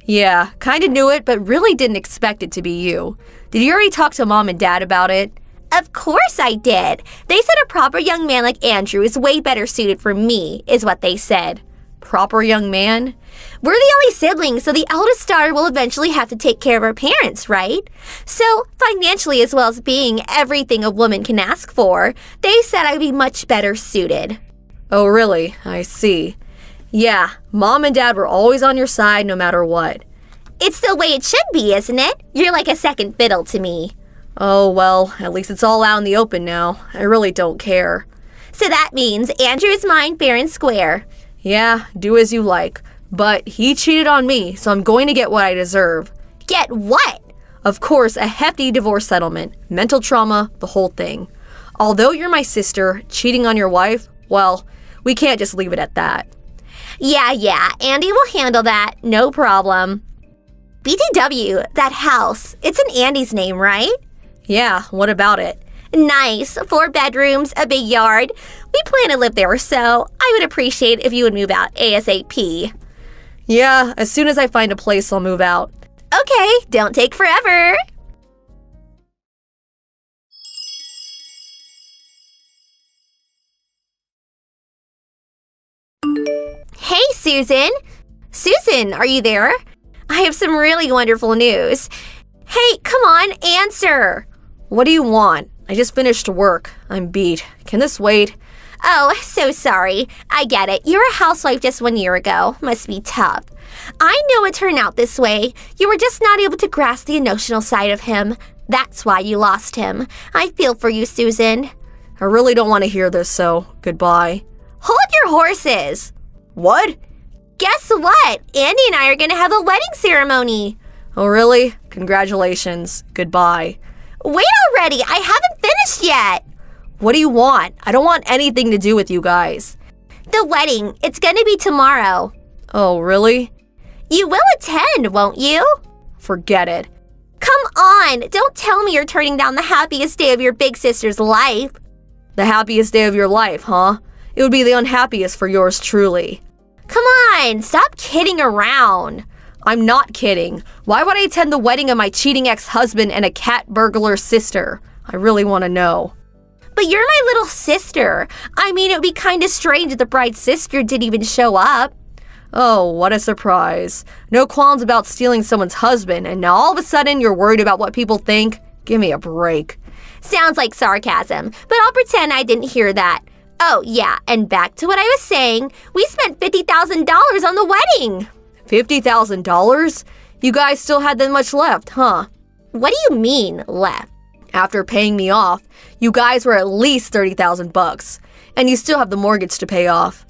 Yeah, kinda knew it, but really didn't expect it to be you. Did you already talk to Mom and Dad about it? Of course I did. They said a proper young man like Andrew is way better suited for me, is what they said. Proper young man? We're the only siblings, so the eldest daughter will eventually have to take care of her parents, right? So, financially as well as being everything a woman can ask for, they said I'd be much better suited. Oh, really? I see. Yeah, Mom and Dad were always on your side no matter what. It's the way it should be, isn't it? You're like a second fiddle to me. Oh, well, at least it's all out in the open now. I really don't care. So that means Andrew is mine fair and square. Yeah, do as you like. But he cheated on me, so I'm going to get what I deserve. Get what? Of course, a hefty divorce settlement, mental trauma, the whole thing. Although you're my sister, cheating on your wife, well, we can't just leave it at that. Yeah, Andy will handle that, no problem. BTW, that house, it's in Andy's name, right? Yeah, what about it? Nice, 4 bedrooms, a big yard. We plan to live there, so I would appreciate if you would move out ASAP. Yeah, as soon as I find a place, I'll move out. Okay, don't take forever. Hey, Susan. Susan, are you there? I have some really wonderful news. Hey, come on, answer. What do you want? I just finished work. I'm beat. Can this wait? Oh, so sorry. I get it. You're a housewife just 1 year ago. Must be tough. I know it turned out this way. You were just not able to grasp the emotional side of him. That's why you lost him. I feel for you, Susan. I really don't want to hear this, so goodbye. Hold your horses. What? Guess what? Andy and I are going to have a wedding ceremony. Oh, really? Congratulations. Goodbye. Wait already. I haven't finished yet. What do you want? I don't want anything to do with you guys. The wedding. It's going to be tomorrow. Oh, really? You will attend, won't you? Forget it. Come on. Don't tell me you're turning down the happiest day of your big sister's life. The happiest day of your life, huh? It would be the unhappiest for yours truly. Come on. Stop kidding around. I'm not kidding. Why would I attend the wedding of my cheating ex-husband and a cat burglar sister? I really want to know. But you're my little sister. I mean, it would be kind of strange if the bride's sister didn't even show up. Oh, what a surprise. No qualms about stealing someone's husband, and now all of a sudden you're worried about what people think? Give me a break. Sounds like sarcasm, but I'll pretend I didn't hear that. Oh, yeah, and back to what I was saying, we spent $50,000 on the wedding. $50,000? You guys still had that much left, huh? What do you mean, left? After paying me off, you guys were at least 30,000 bucks, and you still have the mortgage to pay off.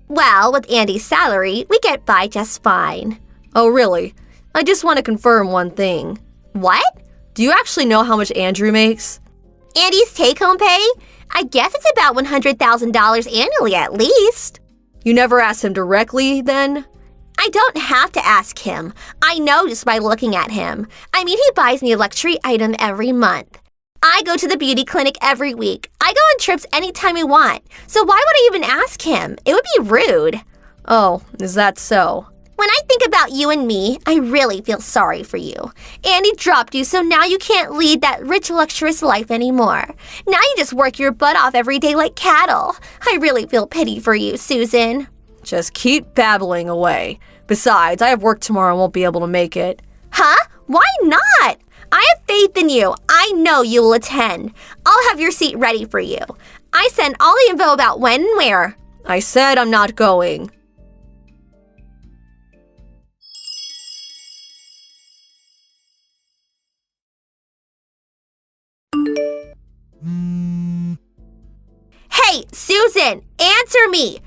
Well, with Andy's salary, we get by just fine. Oh, really? I just want to confirm one thing. What? Do you actually know how much Andrew makes? Andy's take-home pay? I guess it's about $100,000 annually at least. You never asked him directly, then? I don't have to ask him. I know just by looking at him. I mean, he buys me a luxury item every month. I go to the beauty clinic every week. I go on trips anytime I want. So why would I even ask him? It would be rude. Oh, is that so? When I think about you and me, I really feel sorry for you. Andy dropped you, so now you can't lead that rich, luxurious life anymore. Now you just work your butt off every day like cattle. I really feel pity for you, Susan. Just keep babbling away. Besides, I have work tomorrow and won't be able to make it. Huh? Why not? I have faith in you. I know you will attend. I'll have your seat ready for you. I sent all the info about when and where. I said I'm not going. Hey, Susan, answer me.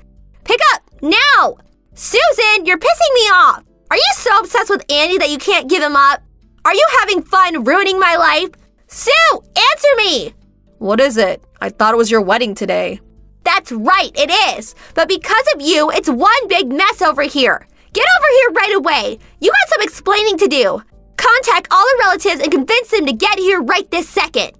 Pick up, now. Susan, you're pissing me off. Are you so obsessed with Andy that you can't give him up? Are you having fun ruining my life? Sue, answer me. What is it? I thought it was your wedding today. That's right, it is. But because of you, it's one big mess over here. Get over here right away. You got some explaining to do. Contact all the relatives and convince them to get here right this second.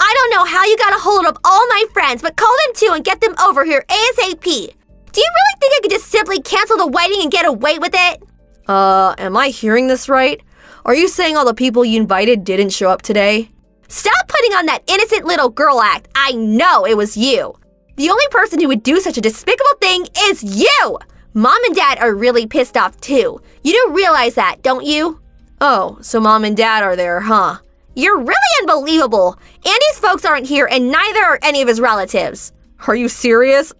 I don't know how you got a hold of all my friends, but call them too and get them over here ASAP. Do you really think I could just simply cancel the wedding and get away with it? Am I hearing this right? Are you saying all the people you invited didn't show up today? Stop putting on that innocent little girl act. I know it was you. The only person who would do such a despicable thing is you. Mom and Dad are really pissed off too. You do realize that, don't you? Oh, so Mom and Dad are there, huh? You're really unbelievable. Andy's folks aren't here and neither are any of his relatives. Are you serious?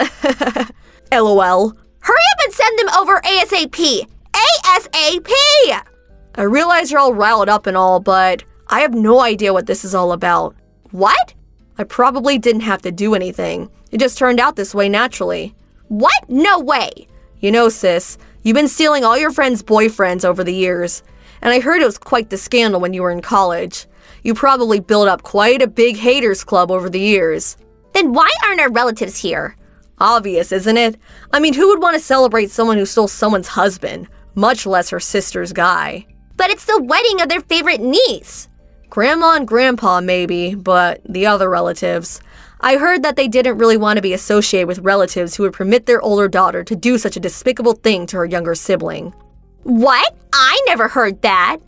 LOL. Hurry up and send them over ASAP. ASAP! I realize you're all riled up and all, but I have no idea what this is all about. What? I probably didn't have to do anything. It just turned out this way naturally. What? No way. You know, sis, you've been stealing all your friends' boyfriends over the years. And I heard it was quite the scandal when you were in college. You probably built up quite a big haters club over the years. Then why aren't our relatives here? Obvious, isn't it? I mean, who would want to celebrate someone who stole someone's husband, much less her sister's guy? But it's the wedding of their favorite niece. Grandma and Grandpa, maybe, but the other relatives. I heard that they didn't really want to be associated with relatives who would permit their older daughter to do such a despicable thing to her younger sibling. What? I never heard that.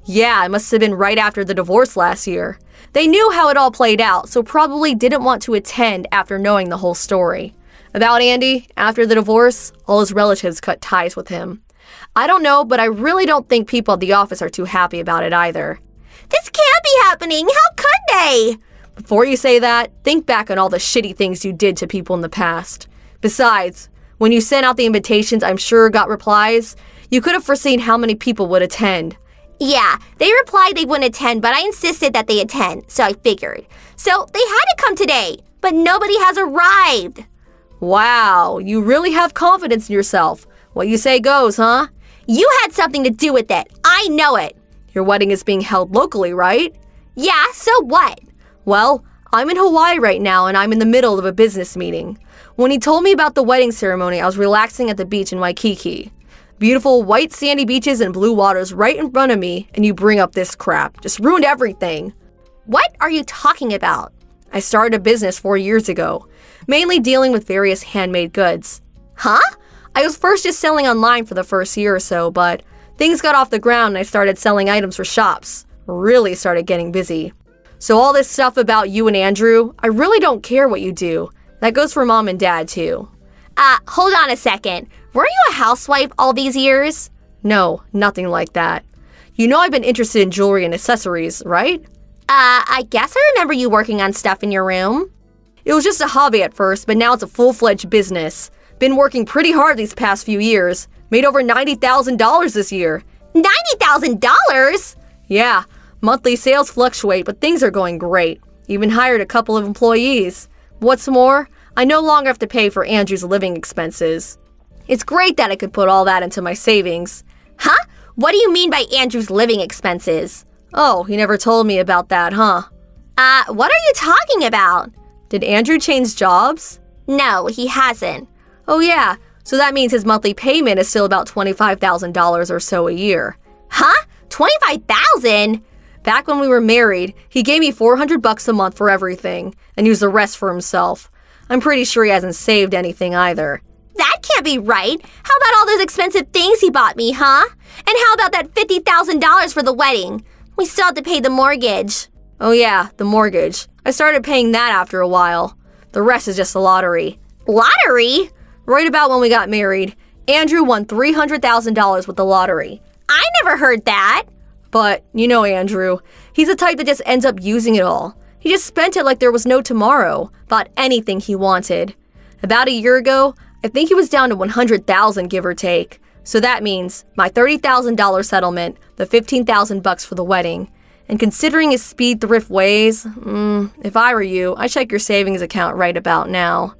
Yeah, it must have been right after the divorce last year. They knew how it all played out, so probably didn't want to attend after knowing the whole story. About Andy, after the divorce, all his relatives cut ties with him. I don't know, but I really don't think people at the office are too happy about it either. This can't be happening. How could they? Before you say that, think back on all the shitty things you did to people in the past. Besides, when you sent out the invitations I'm sure got replies, you could have foreseen how many people would attend. Yeah, they replied they wouldn't attend, but I insisted that they attend, so I figured. So they had to come today, but nobody has arrived. Wow, you really have confidence in yourself. What you say goes, huh? You had something to do with it. I know it. Your wedding is being held locally, right? Yeah, so what? Well, I'm in Hawaii right now and I'm in the middle of a business meeting. When he told me about the wedding ceremony, I was relaxing at the beach in Waikiki. Beautiful white sandy beaches and blue waters right in front of me, and you bring up this crap. Just ruined everything. What are you talking about? I started a business 4 years ago, mainly dealing with various handmade goods. Huh? I was first just selling online for the first year or so, but things got off the ground and I started selling items for shops. Really started getting busy. So all this stuff about you and Andrew, I really don't care what you do. That goes for Mom and Dad too. Hold on a second. Were you a housewife all these years? No, nothing like that. You know I've been interested in jewelry and accessories, right? I guess I remember you working on stuff in your room. It was just a hobby at first, but now it's a full-fledged business. Been working pretty hard these past few years. Made over $90,000 this year. $90,000? Yeah, monthly sales fluctuate, but things are going great. Even hired a couple of employees. What's more, I no longer have to pay for Andrew's living expenses. It's great that I could put all that into my savings. Huh? What do you mean by Andrew's living expenses? Oh, he never told me about that, huh? What are you talking about? Did Andrew change jobs? No, he hasn't. Oh yeah, so that means his monthly payment is still about $25,000 or so a year. Huh? 25,000? Back when we were married, he gave me $400 a month for everything and used the rest for himself. I'm pretty sure he hasn't saved anything either. That can't be right. How about all those expensive things he bought me, huh? And how about that $50,000 for the wedding? We still have to pay the mortgage. Oh yeah, the mortgage. I started paying that after a while. The rest is just the lottery. Lottery? Right about when we got married, Andrew won $300,000 with the lottery. I never heard that. But, you know Andrew, he's the type that just ends up using it all. He just spent it like there was no tomorrow, bought anything he wanted. About a year ago, I think he was down to $100,000 give or take. So that means my $30,000 settlement, the $15,000 for the wedding. And considering his speed thrift ways, if I were you, I'd check your savings account right about now.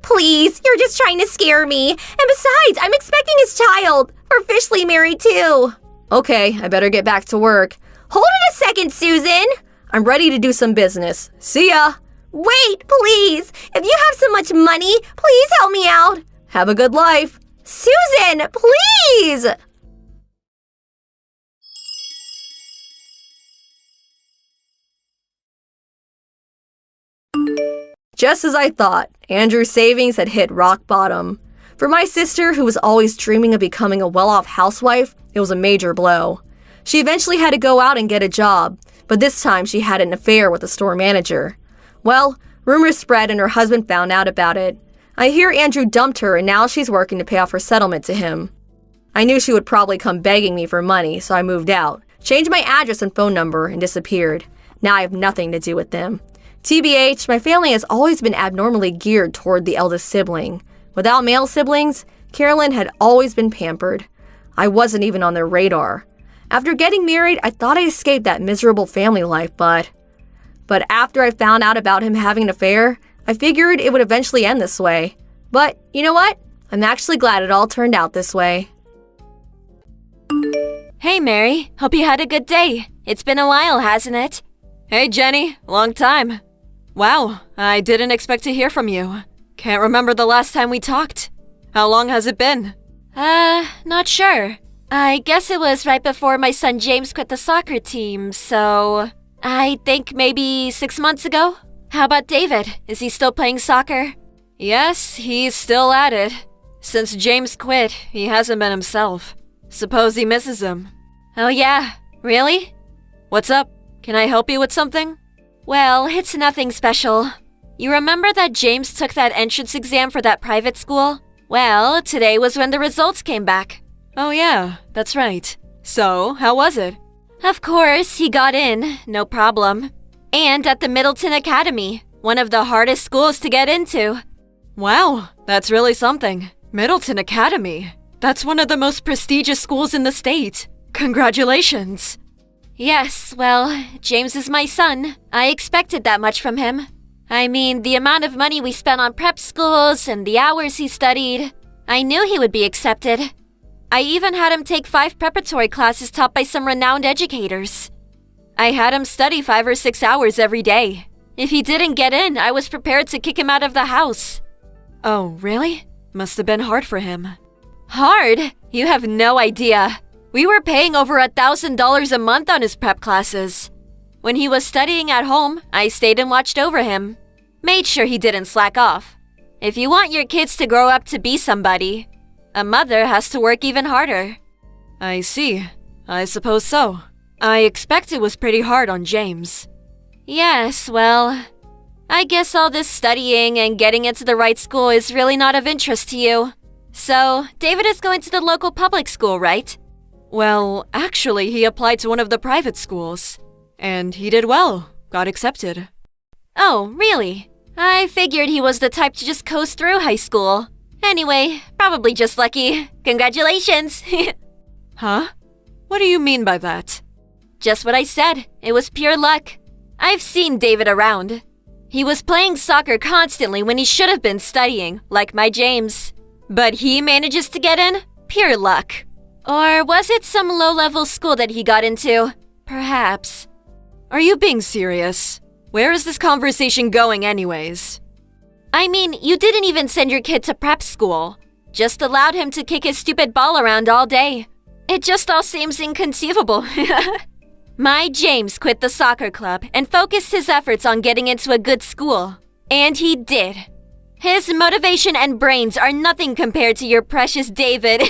Please, you're just trying to scare me. And besides, I'm expecting his child. We're officially married too. Okay, I better get back to work. Hold it a second, Susan. I'm ready to do some business. See ya! Wait, please. If you have so much money, please help me out. Have a good life. Susan, please! Just as I thought, Andrew's savings had hit rock bottom. For my sister, who was always dreaming of becoming a well-off housewife, it was a major blow. She eventually had to go out and get a job, but this time she had an affair with the store manager. Well, rumors spread and her husband found out about it. I hear Andrew dumped her and now she's working to pay off her settlement to him. I knew she would probably come begging me for money, so I moved out, changed my address and phone number, and disappeared. Now I have nothing to do with them. TBH, my family has always been abnormally geared toward the eldest sibling. Without male siblings, Carolyn had always been pampered. I wasn't even on their radar. After getting married, I thought I escaped that miserable family life, but after I found out about him having an affair, I figured it would eventually end this way. But you know what? I'm actually glad it all turned out this way. Hey, Mary. Hope you had a good day. It's been a while, hasn't it? Hey, Jenny. Long time. Wow, I didn't expect to hear from you. Can't remember the last time we talked. How long has it been? Not sure. I guess it was right before my son James quit the soccer team, so I think maybe 6 months ago. How about David? Is he still playing soccer? Yes, he's still at it. Since James quit, he hasn't been himself. Suppose he misses him. Oh yeah, really? What's up? Can I help you with something? Well, it's nothing special. You remember that James took that entrance exam for that private school? Well, today was when the results came back. Oh yeah, that's right. So, how was it? Of course, he got in, no problem. And at the Middleton Academy, one of the hardest schools to get into. Wow, that's really something. Middleton Academy. That's one of the most prestigious schools in the state. Congratulations. Yes, well, James is my son. I expected that much from him. I mean, the amount of money we spent on prep schools and the hours he studied. I knew he would be accepted. I even had him take 5 preparatory classes taught by some renowned educators. I had him study 5 or 6 hours every day. If he didn't get in, I was prepared to kick him out of the house. Oh, really? Must have been hard for him. Hard? You have no idea. We were paying over $1,000 a month on his prep classes. When he was studying at home, I stayed and watched over him. Made sure he didn't slack off. If you want your kids to grow up to be somebody, a mother has to work even harder. I see. I suppose so. I expect it was pretty hard on James. Yes, well, I guess all this studying and getting into the right school is really not of interest to you. So, David is going to the local public school, right? Well, actually, he applied to one of the private schools. And he did well. Got accepted. Oh, really? I figured he was the type to just coast through high school. Anyway, probably just lucky. Congratulations! Huh? What do you mean by that? Just what I said. It was pure luck. I've seen David around. He was playing soccer constantly when he should have been studying, like my James. But he manages to get in? Pure luck. Or was it some low-level school that he got into? Perhaps. Are you being serious? Where is this conversation going anyways? I mean, you didn't even send your kid to prep school. Just allowed him to kick his stupid ball around all day. It just all seems inconceivable. My James quit the soccer club and focused his efforts on getting into a good school. And he did. His motivation and brains are nothing compared to your precious David.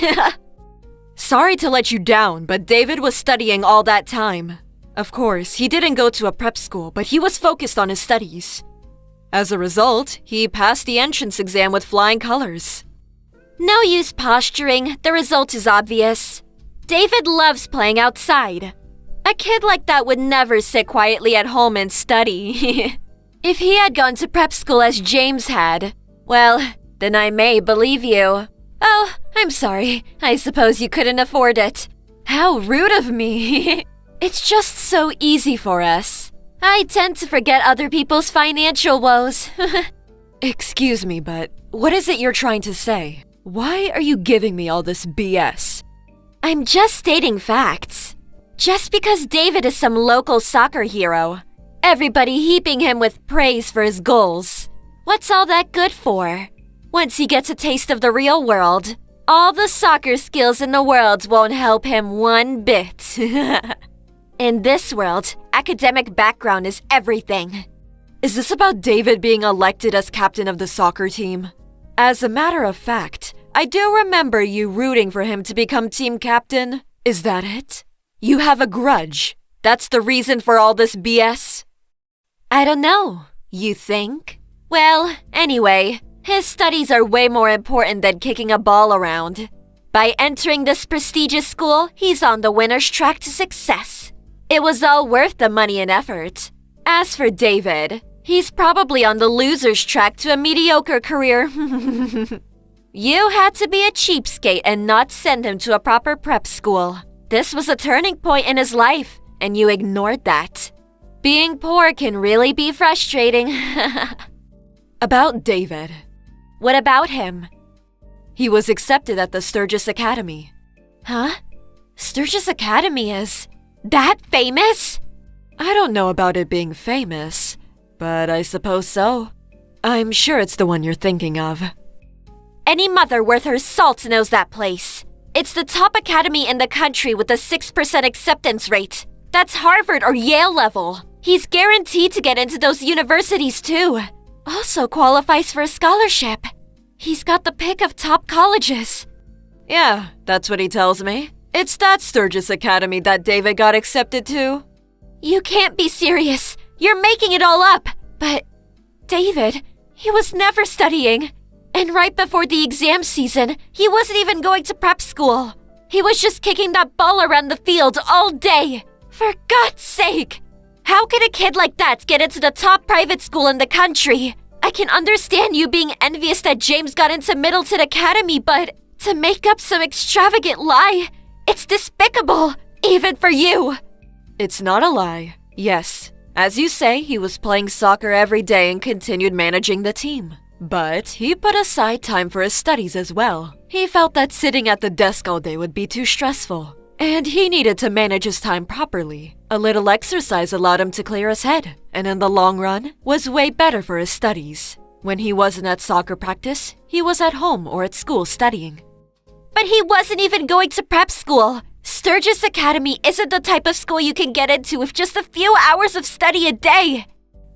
Sorry to let you down, but David was studying all that time. Of course, he didn't go to a prep school, but he was focused on his studies. As a result, he passed the entrance exam with flying colors. No use posturing, the result is obvious. David loves playing outside. A kid like that would never sit quietly at home and study. If he had gone to prep school as James had, well, then I may believe you. Oh, I'm sorry. I suppose you couldn't afford it. How rude of me. It's just so easy for us. I tend to forget other people's financial woes. Excuse me, but what is it you're trying to say? Why are you giving me all this BS? I'm just stating facts. Just because David is some local soccer hero, everybody heaping him with praise for his goals. What's all that good for? Once he gets a taste of the real world, all the soccer skills in the world won't help him one bit. In this world, academic background is everything. Is this about David being elected as captain of the soccer team? As a matter of fact, I do remember you rooting for him to become team captain. Is that it? You have a grudge. That's the reason for all this BS? I don't know. You think? Well, anyway, his studies are way more important than kicking a ball around. By entering this prestigious school, he's on the winner's track to success. It was all worth the money and effort. As for David, he's probably on the loser's track to a mediocre career. You had to be a cheapskate and not send him to a proper prep school. This was a turning point in his life, and you ignored that. Being poor can really be frustrating. About David. What about him? He was accepted at the Sturgis Academy. Huh? Sturgis Academy is that famous? I don't know about it being famous, but I suppose so. I'm sure it's the one you're thinking of. Any mother worth her salt knows that place. It's the top academy in the country with a 6% acceptance rate. That's Harvard or Yale level. He's guaranteed to get into those universities too. Also qualifies for a scholarship. He's got the pick of top colleges. Yeah, that's what he tells me. It's that Sturgis Academy that David got accepted to. You can't be serious. You're making it all up. But David, he was never studying. And right before the exam season, he wasn't even going to prep school. He was just kicking that ball around the field all day. For God's sake! How can a kid like that get into the top private school in the country? I can understand you being envious that James got into Middleton Academy, but to make up some extravagant lie, it's despicable, even for you. It's not a lie. Yes, as you say, he was playing soccer every day and continued managing the team. But he put aside time for his studies as well. He felt that sitting at the desk all day would be too stressful, and he needed to manage his time properly. A little exercise allowed him to clear his head, and in the long run, was way better for his studies. When he wasn't at soccer practice, he was at home or at school studying. But he wasn't even going to prep school. Sturgis Academy isn't the type of school you can get into with just a few hours of study a day.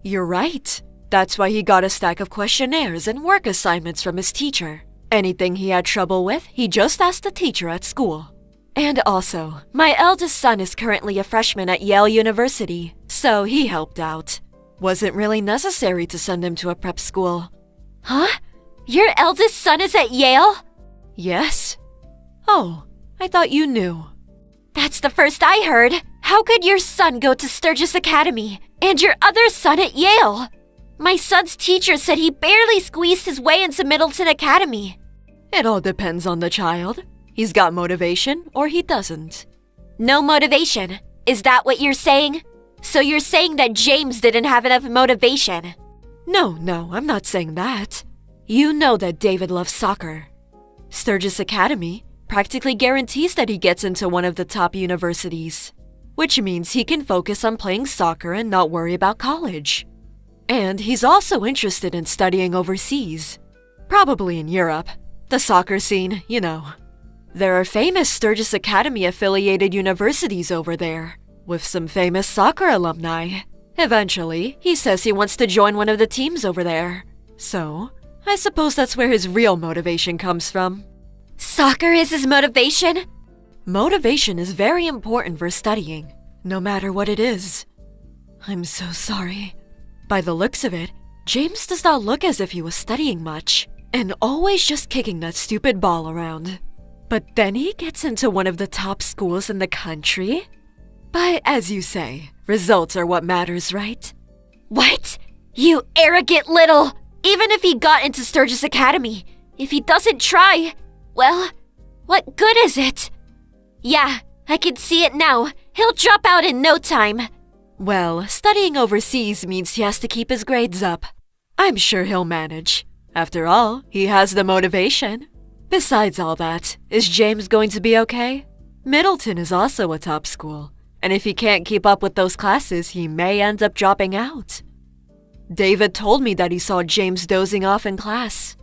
You're right. That's why he got a stack of questionnaires and work assignments from his teacher. Anything he had trouble with, he just asked the teacher at school. And also, my eldest son is currently a freshman at Yale University, so he helped out. Wasn't really necessary to send him to a prep school. Huh? Your eldest son is at Yale? Yes. Oh, I thought you knew. That's the first I heard. How could your son go to Sturgis Academy and your other son at Yale? My son's teacher said he barely squeezed his way into Middleton Academy. It all depends on the child. He's got motivation or he doesn't. No motivation. Is that what you're saying? So you're saying that James didn't have enough motivation? No, I'm not saying that. You know that David loves soccer. Sturgis Academy practically guarantees that he gets into one of the top universities, which means he can focus on playing soccer and not worry about college. And he's also interested in studying overseas, probably in Europe. The soccer scene, you know. There are famous Sturgis Academy affiliated universities over there, with some famous soccer alumni. Eventually, he says he wants to join one of the teams over there. So, I suppose that's where his real motivation comes from. Soccer is his motivation? Motivation is very important for studying, no matter what it is. I'm so sorry. By the looks of it, James does not look as if he was studying much, and always just kicking that stupid ball around. But then he gets into one of the top schools in the country? But as you say, results are what matters, right? What? You arrogant little... Even if he got into Sturgis Academy, if he doesn't try, well, what good is it? Yeah, I can see it now. He'll drop out in no time. Well, studying overseas means he has to keep his grades up. I'm sure he'll manage. After all, he has the motivation. Besides all that, is James going to be okay? Middleton is also a top school, and if he can't keep up with those classes, he may end up dropping out. David told me that he saw James dozing off in class,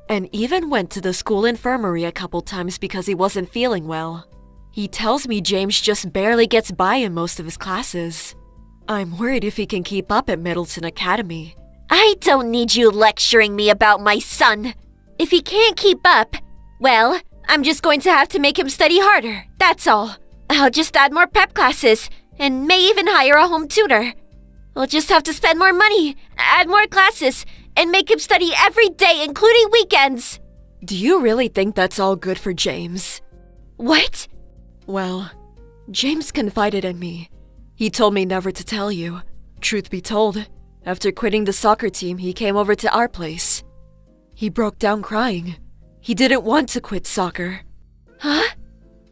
and even went to the school infirmary a couple times because he wasn't feeling well. He tells me James just barely gets by in most of his classes. I'm worried if he can keep up at Middleton Academy. I don't need you lecturing me about my son. If he can't keep up, well, I'm just going to have to make him study harder, that's all. I'll just add more prep classes, and may even hire a home tutor. We'll just have to spend more money, add more classes, and make him study every day, including weekends. Do you really think that's all good for James? What? Well, James confided in me. He told me never to tell you. Truth be told, after quitting the soccer team, he came over to our place. He broke down crying. He didn't want to quit soccer. Huh?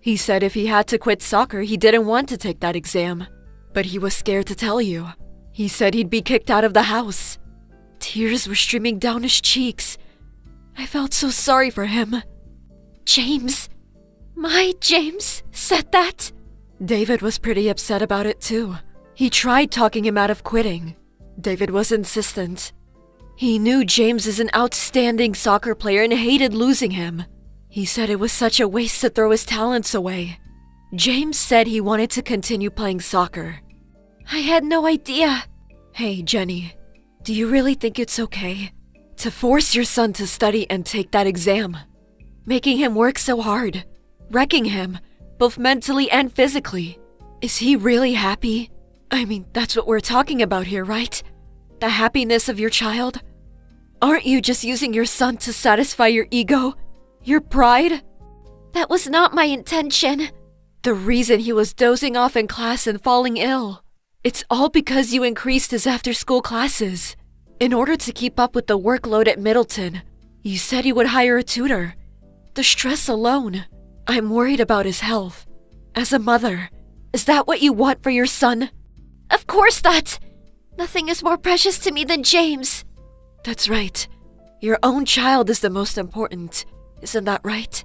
He said if he had to quit soccer, he didn't want to take that exam. But he was scared to tell you. He said he'd be kicked out of the house. Tears were streaming down his cheeks. I felt so sorry for him. James? My James said that? David was pretty upset about it too. He tried talking him out of quitting. David was insistent. He knew James is an outstanding soccer player and hated losing him. He said it was such a waste to throw his talents away. James said he wanted to continue playing soccer. I had no idea. Hey, Jenny, do you really think it's okay to force your son to study and take that exam? Making him work so hard, wrecking him, both mentally and physically. Is he really happy? I mean, that's what we're talking about here, right? The happiness of your child? Aren't you just using your son to satisfy your ego? Your pride? That was not my intention. The reason he was dozing off in class and falling ill. It's all because you increased his after-school classes. In order to keep up with the workload at Middleton, you said you would hire a tutor. The stress alone. I'm worried about his health. As a mother, is that what you want for your son? Of course not. Nothing is more precious to me than James. That's right. Your own child is the most important. Isn't that right?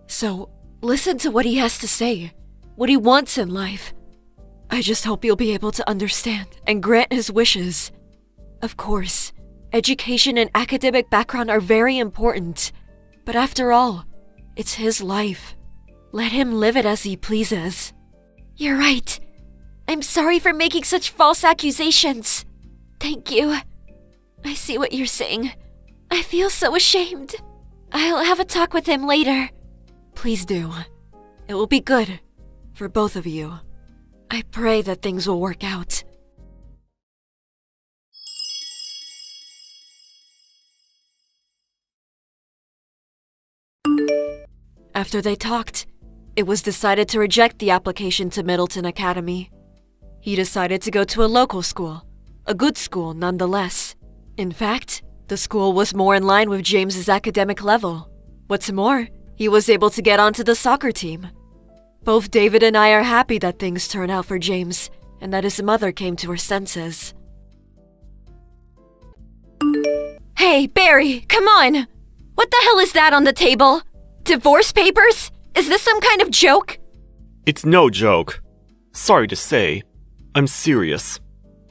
So, listen to what he has to say. What he wants in life. I just hope you'll be able to understand and grant his wishes. Of course, education and academic background are very important. But after all, it's his life. Let him live it as he pleases. You're right. I'm sorry for making such false accusations. Thank you. I see what you're saying. I feel so ashamed. I'll have a talk with him later. Please do. It will be good for both of you. I pray that things will work out. After they talked, it was decided to reject the application to Middleton Academy. He decided to go to a local school, a good school nonetheless, In fact, the school was more in line with James's academic level. What's more, he was able to get onto the soccer team. Both David and I are happy that things turned out for James and that his mother came to her senses. Hey, Barry, come on! What the hell is that on the table? Divorce papers? Is this some kind of joke? It's no joke. Sorry to say, I'm serious.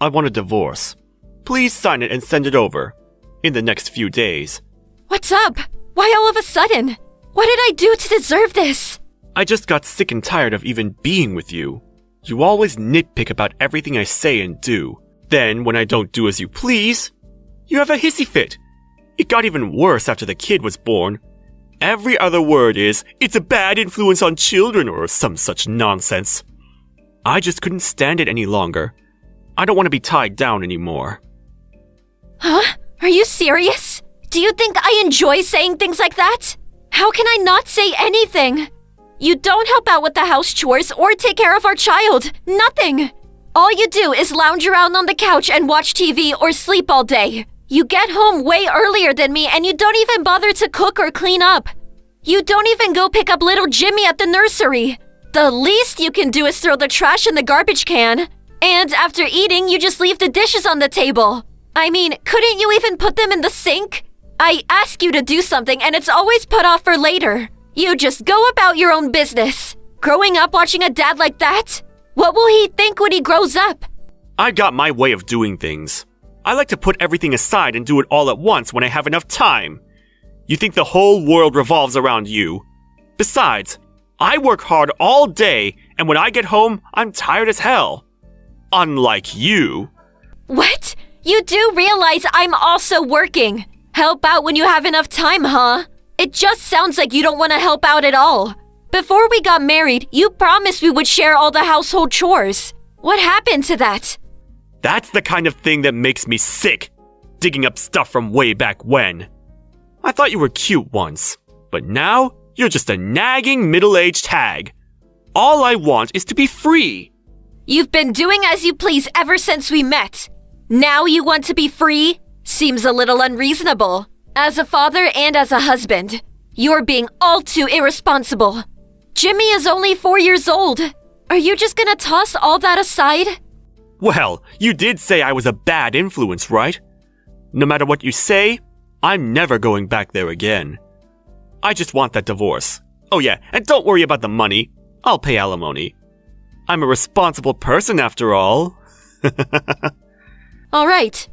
I want a divorce. Please sign it and send it over. In the next few days. What's up? Why all of a sudden? What did I do to deserve this? I just got sick and tired of even being with you. You always nitpick about everything I say and do. Then, when I don't do as you please, you have a hissy fit. It got even worse after the kid was born. Every other word is, it's a bad influence on children or some such nonsense. I just couldn't stand it any longer. I don't want to be tied down anymore. Huh? Are you serious? Do you think I enjoy saying things like that? How can I not say anything? You don't help out with the house chores or take care of our child. Nothing. All you do is lounge around on the couch and watch TV or sleep all day. You get home way earlier than me and you don't even bother to cook or clean up. You don't even go pick up little Jimmy at the nursery. The least you can do is throw the trash in the garbage can. And after eating, you just leave the dishes on the table. I mean, couldn't you even put them in the sink? I ask you to do something and it's always put off for later. You just go about your own business. Growing up watching a dad like that? What will he think when he grows up? I got my way of doing things. I like to put everything aside and do it all at once when I have enough time. You think the whole world revolves around you. Besides, I work hard all day and when I get home, I'm tired as hell. Unlike you. What? You do realize I'm also working. Help out when you have enough time, huh? It just sounds like you don't want to help out at all. Before we got married, you promised we would share all the household chores. What happened to that? That's the kind of thing that makes me sick. Digging up stuff from way back when. I thought you were cute once, but now you're just a nagging middle-aged hag. All I want is to be free. You've been doing as you please ever since we met. Now you want to be free? Seems a little unreasonable. As a father and as a husband, you're being all too irresponsible. Jimmy is only 4 years old. Are you just gonna toss all that aside? Well, you did say I was a bad influence, right? No matter what you say, I'm never going back there again. I just want that divorce. Oh yeah, and don't worry about the money. I'll pay alimony. I'm a responsible person after all. All right.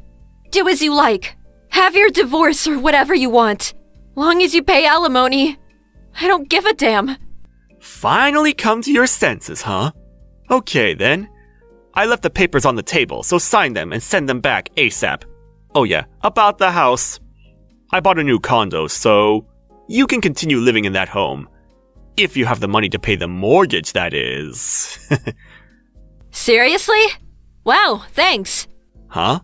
Do as you like. Have your divorce or whatever you want. Long as you pay alimony. I don't give a damn. Finally come to your senses, huh? Okay then. I left the papers on the table, so sign them and send them back ASAP. Oh yeah, about the house. I bought a new condo, so you can continue living in that home. If you have the money to pay the mortgage, that is. Seriously? Wow, thanks. Huh?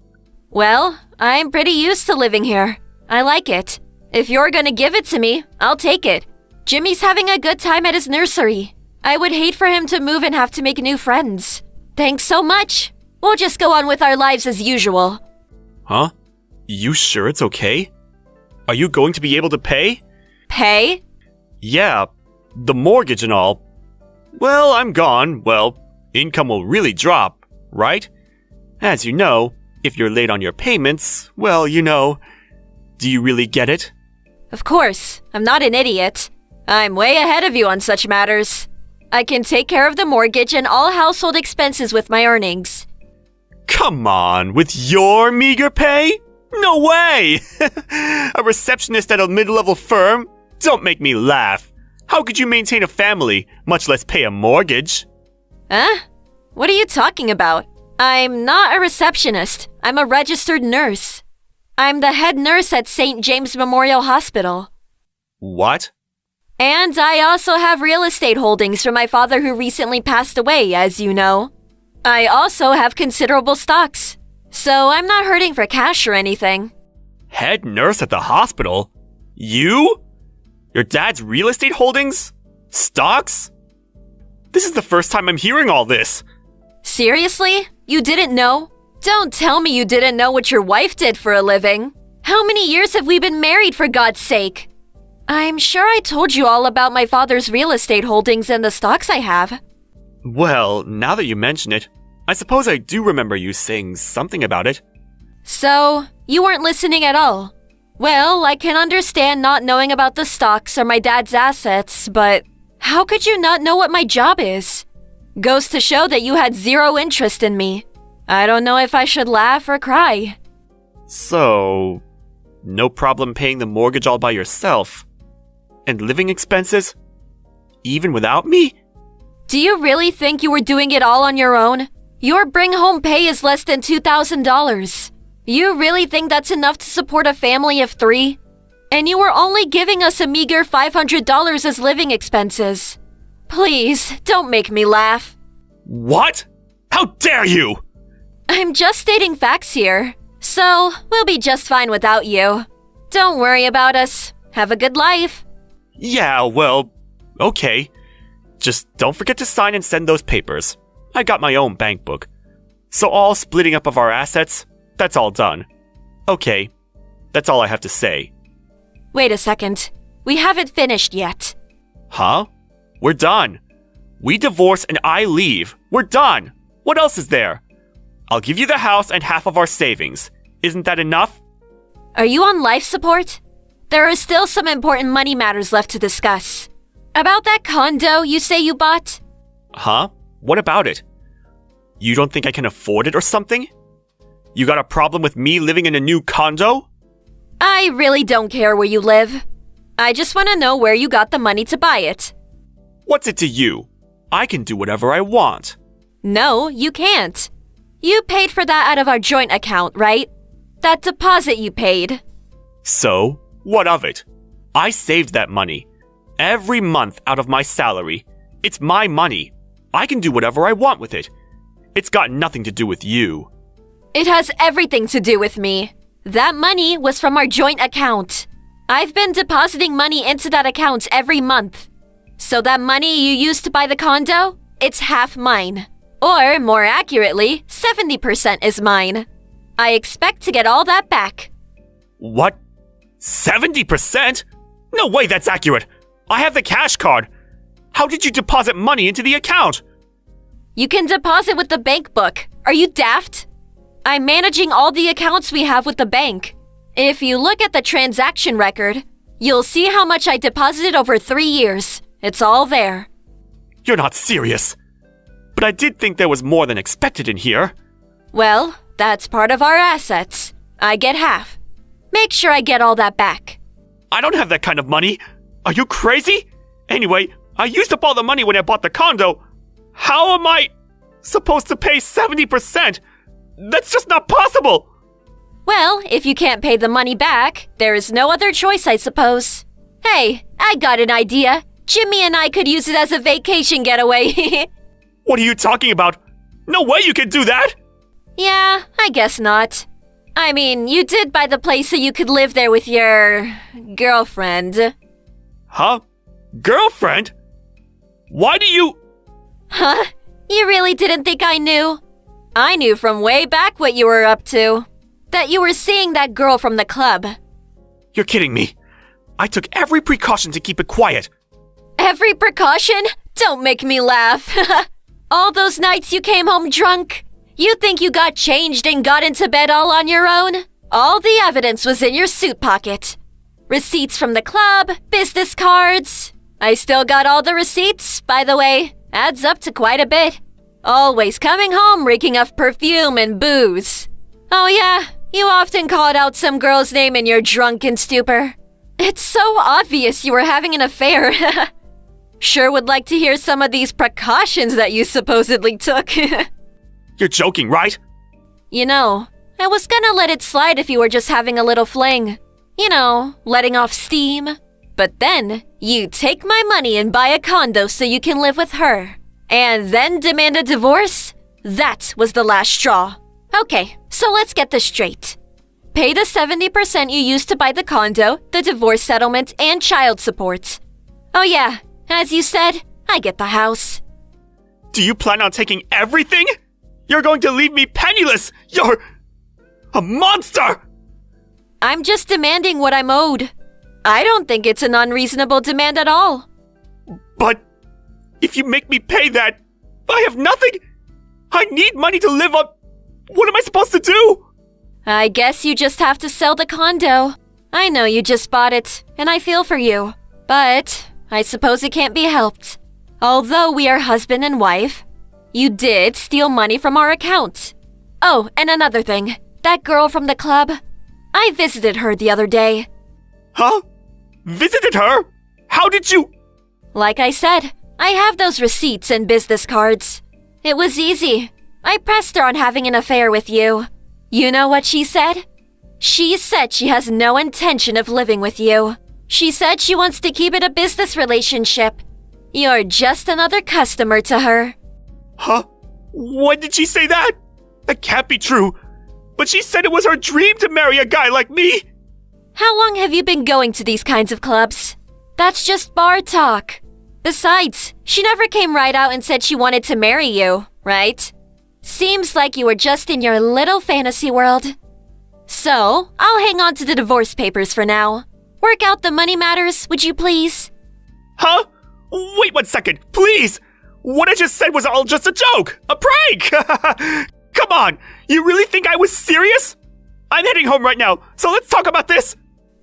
Well, I'm pretty used to living here. I like it. If you're gonna give it to me, I'll take it. Jimmy's having a good time at his nursery. I would hate for him to move and have to make new friends. Thanks so much. We'll just go on with our lives as usual. Huh? You sure it's okay? Are you going to be able to pay? Pay? Yeah, the mortgage and all. Well, I'm gone. Well, income will really drop, right? As you know, if you're late on your payments, well, you know. Do you really get it? Of course. I'm not an idiot. I'm way ahead of you on such matters. I can take care of the mortgage and all household expenses with my earnings. Come on, with your meager pay? No way! A receptionist at a mid-level firm? Don't make me laugh. How could you maintain a family, much less pay a mortgage? Huh? What are you talking about? I'm not a receptionist. I'm a registered nurse. I'm the head nurse at St. James Memorial Hospital. What? And I also have real estate holdings from my father who recently passed away, as you know. I also have considerable stocks, so I'm not hurting for cash or anything. Head nurse at the hospital? You? Your dad's real estate holdings? Stocks? This is the first time I'm hearing all this. Seriously? You didn't know? Don't tell me you didn't know what your wife did for a living. How many years have we been married, for God's sake? I'm sure I told you all about my father's real estate holdings and the stocks I have. Well, now that you mention it, I suppose I do remember you saying something about it. So, you weren't listening at all. Well, I can understand not knowing about the stocks or my dad's assets, but how could you not know what my job is? Goes to show that you had zero interest in me. I don't know if I should laugh or cry. So, no problem paying the mortgage all by yourself? And living expenses? Even without me? Do you really think you were doing it all on your own? Your bring-home pay is less than $2,000. You really think that's enough to support a family of 3? And you were only giving us a meager $500 as living expenses. Please, don't make me laugh. What? How dare you! I'm just stating facts here. So, we'll be just fine without you. Don't worry about us. Have a good life. Yeah, well, okay. Just don't forget to sign and send those papers. I got my own bank book. So all splitting up of our assets, that's all done. Okay, that's all I have to say. Wait a second. We haven't finished yet. Huh? We're done. We divorce and I leave. We're done. What else is there? I'll give you the house and half of our savings. Isn't that enough? Are you on life support? There are still some important money matters left to discuss. About that condo you say you bought? Huh? What about it? You don't think I can afford it or something? You got a problem with me living in a new condo? I really don't care where you live. I just want to know where you got the money to buy it. What's it to you? I can do whatever I want. No, you can't. You paid for that out of our joint account, right? That deposit you paid. So, what of it? I saved that money. Every month out of my salary. It's my money. I can do whatever I want with it. It's got nothing to do with you. It has everything to do with me. That money was from our joint account. I've been depositing money into that account every month. So that money you used to buy the condo, it's half mine. Or, more accurately, 70% is mine. I expect to get all that back. What? 70%? No way that's accurate. I have the cash card. How did you deposit money into the account? You can deposit with the bank book. Are you daft? I'm managing all the accounts we have with the bank. If you look at the transaction record, you'll see how much I deposited over 3 years. It's all there. You're not serious. But I did think there was more than expected in here. Well, that's part of our assets. I get half. Make sure I get all that back. I don't have that kind of money. Are you crazy? Anyway, I used up all the money when I bought the condo. How am I supposed to pay 70%? That's just not possible. Well, if you can't pay the money back, there is no other choice, I suppose. Hey, I got an idea. Jimmy and I could use it as a vacation getaway. What are you talking about? No way you could do that! Yeah, I guess not. I mean, you did buy the place so you could live there with your girlfriend. Huh? Girlfriend? Why do you... Huh? You really didn't think I knew? I knew from way back what you were up to. That you were seeing that girl from the club. You're kidding me. I took every precaution to keep it quiet. Every precaution? Don't make me laugh. All those nights you came home drunk. You think you got changed and got into bed all on your own? All the evidence was in your suit pocket. Receipts from the club, business cards. I still got all the receipts, by the way. Adds up to quite a bit. Always coming home reeking of perfume and booze. Oh yeah, you often called out some girl's name in your drunken stupor. It's so obvious you were having an affair. Sure would like to hear some of these precautions that you supposedly took. You're joking, right? You know, I was gonna let it slide if you were just having a little fling. You know, letting off steam. But then, you take my money and buy a condo so you can live with her. And then demand a divorce? That was the last straw. Okay, so let's get this straight. Pay the 70% you used to buy the condo, the divorce settlement, and child support. Oh yeah, as you said, I get the house. Do you plan on taking everything? You're going to leave me penniless! You're a monster! I'm just demanding what I'm owed. I don't think it's an unreasonable demand at all. But if you make me pay that, I have nothing! I need money to live on. What am I supposed to do? I guess you just have to sell the condo. I know you just bought it, and I feel for you. But I suppose it can't be helped. Although we are husband and wife, you did steal money from our account. Oh, and another thing. That girl from the club, I visited her the other day. Huh? Visited her? How did you? Like I said, I have those receipts and business cards. It was easy. I pressed her on having an affair with you. You know what she said? She said she has no intention of living with you. She said she wants to keep it a business relationship. You're just another customer to her. Huh? When did she say that? That can't be true. But she said it was her dream to marry a guy like me. How long have you been going to these kinds of clubs? That's just bar talk. Besides, she never came right out and said she wanted to marry you, right? Seems like you were just in your little fantasy world. So, I'll hang on to the divorce papers for now. Work out the money matters, would you please? Huh? Wait 1 second, please! What I just said was all just a joke! A prank! Come on! You really think I was serious? I'm heading home right now, so let's talk about this!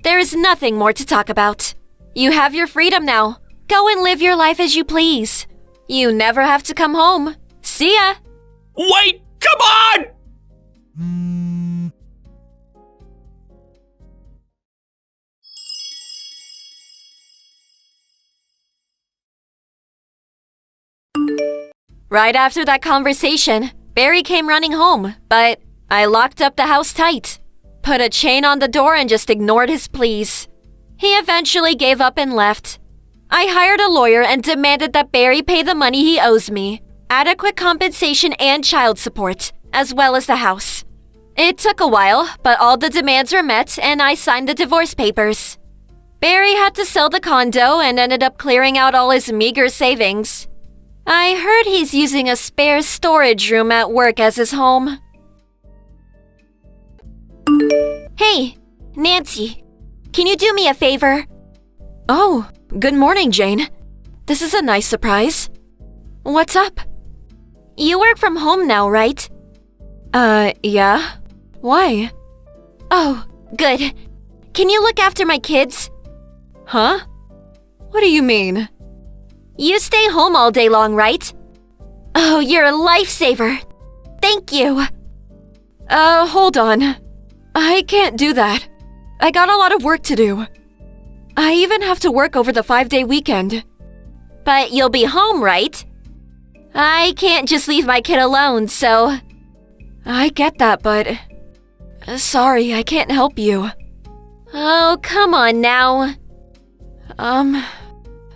There is nothing more to talk about. You have your freedom now. Go and live your life as you please. You never have to come home. See ya! Wait! Come on! Right after that conversation, Barry came running home, but I locked up the house tight. Put a chain on the door and just ignored his pleas. He eventually gave up and left. I hired a lawyer and demanded that Barry pay the money he owes me, adequate compensation and child support, as well as the house. It took a while, but all the demands were met and I signed the divorce papers. Barry had to sell the condo and ended up clearing out all his meager savings. I heard he's using a spare storage room at work as his home. Hey, Nancy, can you do me a favor? Oh, good morning, Jane. This is a nice surprise. What's up? You work from home now, right? Yeah. Why? Oh, good. Can you look after my kids? Huh? What do you mean? You stay home all day long, right? Oh, you're a lifesaver. Thank you. Hold on. I can't do that. I got a lot of work to do. I even have to work over the 5-day weekend. But you'll be home, right? I can't just leave my kid alone, so... I get that, but... Sorry, I can't help you. Oh, come on now.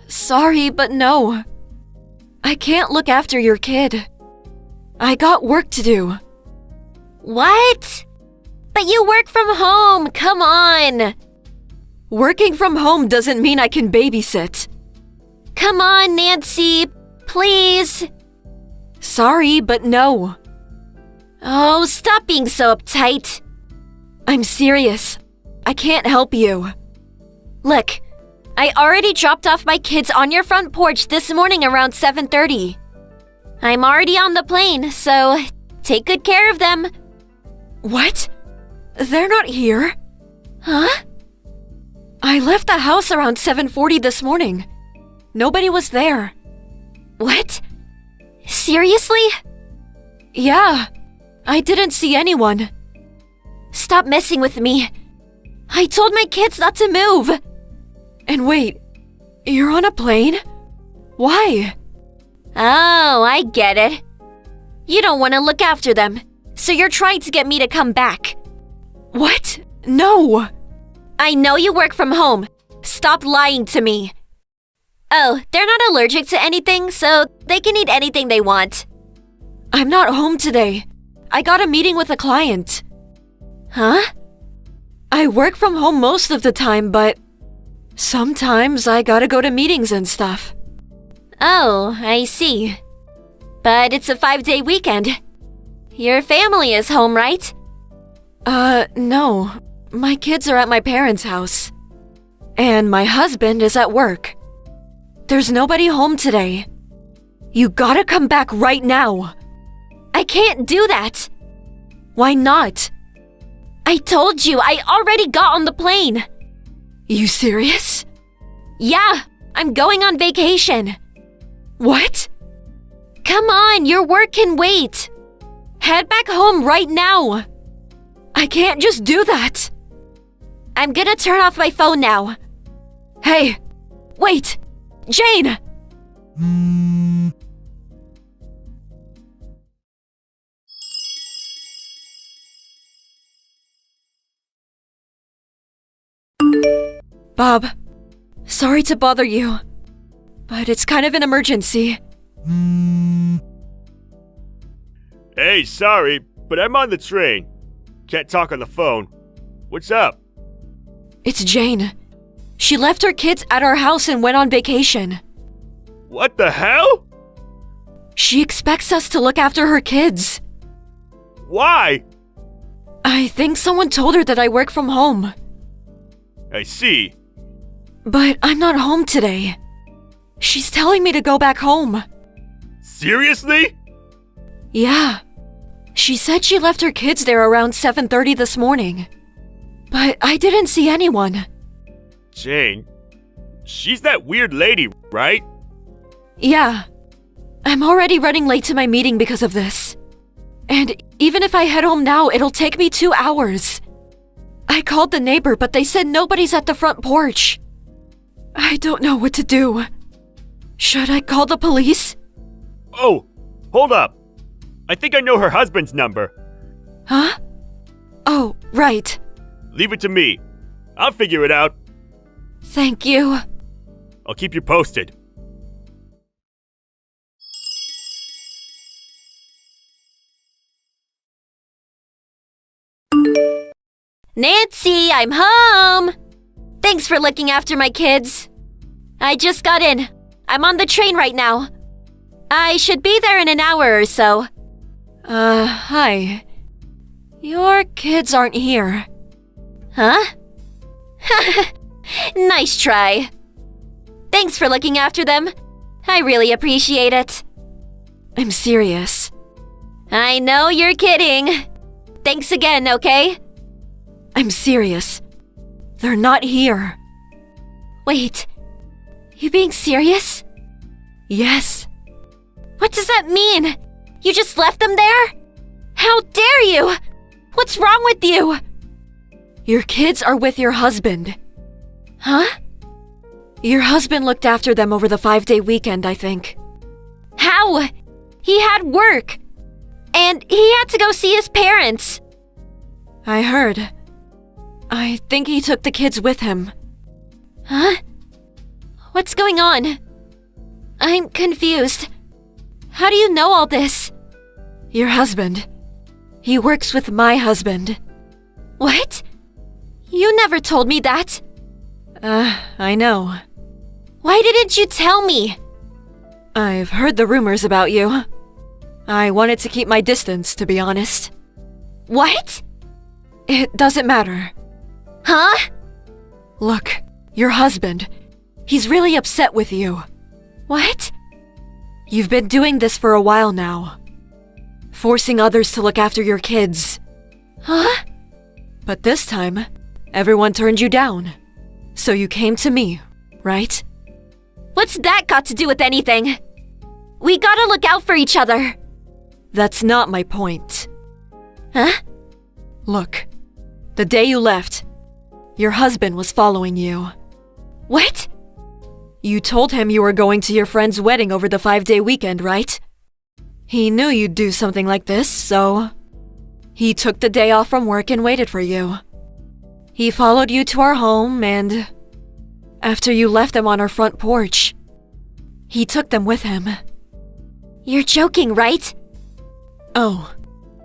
Sorry, but no. I can't look after your kid. I got work to do. What? But you work from home, come on. Working from home doesn't mean I can babysit. Come on, Nancy, please. Sorry, but no. Oh, stop being so uptight. I'm serious. I can't help you. Look, I already dropped off my kids on your front porch this morning around 7:30. I'm already on the plane, so take good care of them. What? They're not here? Huh? I left the house around 7:40 this morning. Nobody was there. What? Seriously? Yeah. I didn't see anyone. Stop messing with me. I told my kids not to move. And wait, you're on a plane? Why? Oh, I get it. You don't want to look after them, so you're trying to get me to come back. What? No! I know you work from home. Stop lying to me. Oh, they're not allergic to anything, so they can eat anything they want. I'm not home today. I got a meeting with a client. Huh? I work from home most of the time, but sometimes I gotta go to meetings and stuff. Oh, I see. But it's a 5-day weekend. Your family is home, right? No. My kids are at my parents' house. And my husband is at work. There's nobody home today. You gotta come back right now. I can't do that. Why not? I told you, I already got on the plane. You serious? Yeah, I'm going on vacation. What? Come on, your work can wait. Head back home right now. I can't just do that. I'm gonna turn off my phone now. Hey, wait! Jane! Bob, sorry to bother you, but it's kind of an emergency. Hey, sorry, but I'm on the train. Can't talk on the phone. What's up? It's Jane. She left her kids at our house and went on vacation. What the hell? She expects us to look after her kids. Why? I think someone told her that I work from home. I see. But I'm not home today. She's telling me to go back home. Seriously? Yeah. She said she left her kids there around 7:30 this morning. But I didn't see anyone. Jane, she's that weird lady, right? Yeah. I'm already running late to my meeting because of this. And even if I head home now, it'll take me 2 hours. I called the neighbor, but they said nobody's at the front porch. I don't know what to do. Should I call the police? Oh, hold up. I think I know her husband's number. Huh? Oh, right. Leave it to me. I'll figure it out. Thank you. I'll keep you posted. Nancy, I'm home! Thanks for looking after my kids. I just got in. I'm on the train right now. I should be there in an hour or so. Hi. Your kids aren't here. Huh? Nice try. Thanks for looking after them. I really appreciate it. I'm serious. I know you're kidding. Thanks again, okay? I'm serious. They're not here. Wait, you being serious? Yes. What does that mean? You just left them there? How dare you? What's wrong with you? Your kids are with your husband. Huh? Your husband looked after them over the 5-day weekend, I think. How? He had work. And he had to go see his parents. I heard. I think he took the kids with him. Huh? What's going on? I'm confused. How do you know all this? Your husband. He works with my husband. What? You never told me that. I know. Why didn't you tell me? I've heard the rumors about you. I wanted to keep my distance, to be honest. What? It doesn't matter. Huh? Look, your husband. He's really upset with you. What? You've been doing this for a while now. Forcing others to look after your kids. Huh? But this time, everyone turned you down. So you came to me, right? What's that got to do with anything? We gotta look out for each other. That's not my point. Huh? Look, the day you left, your husband was following you. What? You told him you were going to your friend's wedding over the 5-day weekend, right? He knew you'd do something like this, so he took the day off from work and waited for you. He followed you to our home, and after you left them on our front porch, he took them with him. You're joking, right? Oh,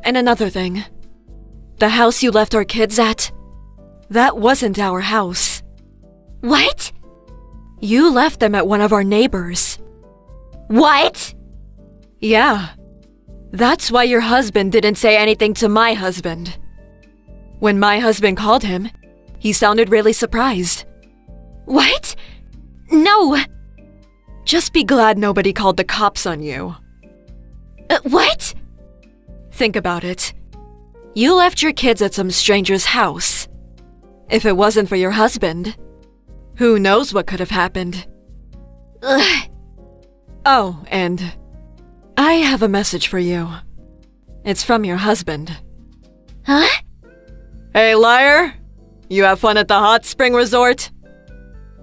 and another thing. The house you left our kids at, that wasn't our house. What? You left them at one of our neighbors. What? Yeah. That's why your husband didn't say anything to my husband. When my husband called him, he sounded really surprised. What? No. Just be glad nobody called the cops on you. What? Think about it. You left your kids at some stranger's house. If it wasn't for your husband, who knows what could have happened? Ugh. Oh, and I have a message for you. It's from your husband. Huh? Hey, liar! You have fun at the hot spring resort?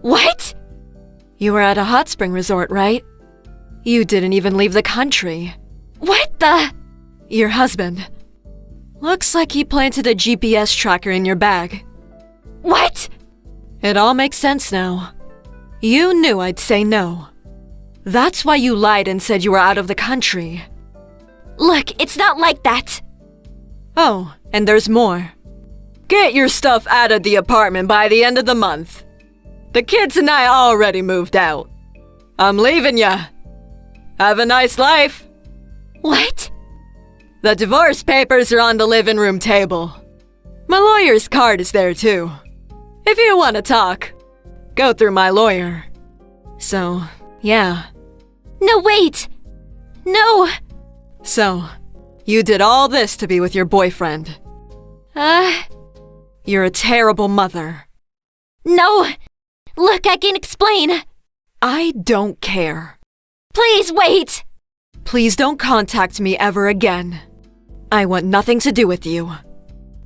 What? You were at a hot spring resort, right? You didn't even leave the country. What the? Your husband. Looks like he planted a GPS tracker in your bag. What? It all makes sense now. You knew I'd say no. That's why you lied and said you were out of the country. Look, it's not like that. Oh, and there's more. Get your stuff out of the apartment by the end of the month. The kids and I already moved out. I'm leaving ya. Have a nice life. What? The divorce papers are on the living room table. My lawyer's card is there too. If you want to talk, go through my lawyer. So, yeah. No, wait. No. So, you did all this to be with your boyfriend. You're a terrible mother. No. Look, I can explain. I don't care. Please wait. Please don't contact me ever again. I want nothing to do with you.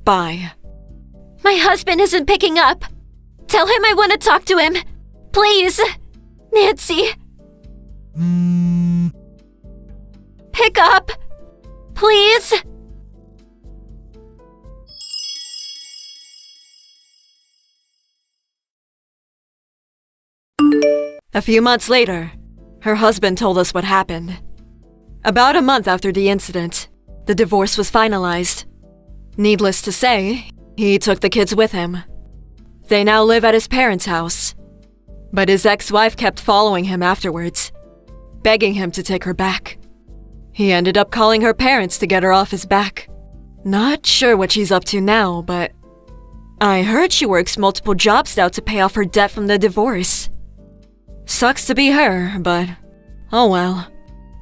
Bye. My husband isn't picking up. Tell him I want to talk to him. Please. Nancy. Pick up. Please. A few months later, her husband told us what happened. About a month after the incident, the divorce was finalized. Needless to say, he took the kids with him. They now live at his parents' house. But his ex-wife kept following him afterwards, begging him to take her back. He ended up calling her parents to get her off his back. Not sure what she's up to now, but I heard she works multiple jobs now to pay off her debt from the divorce. Sucks to be her, but oh well.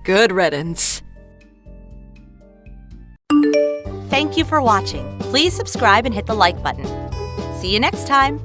Good riddance. Thank you for watching. Please subscribe and hit the like button. See you next time.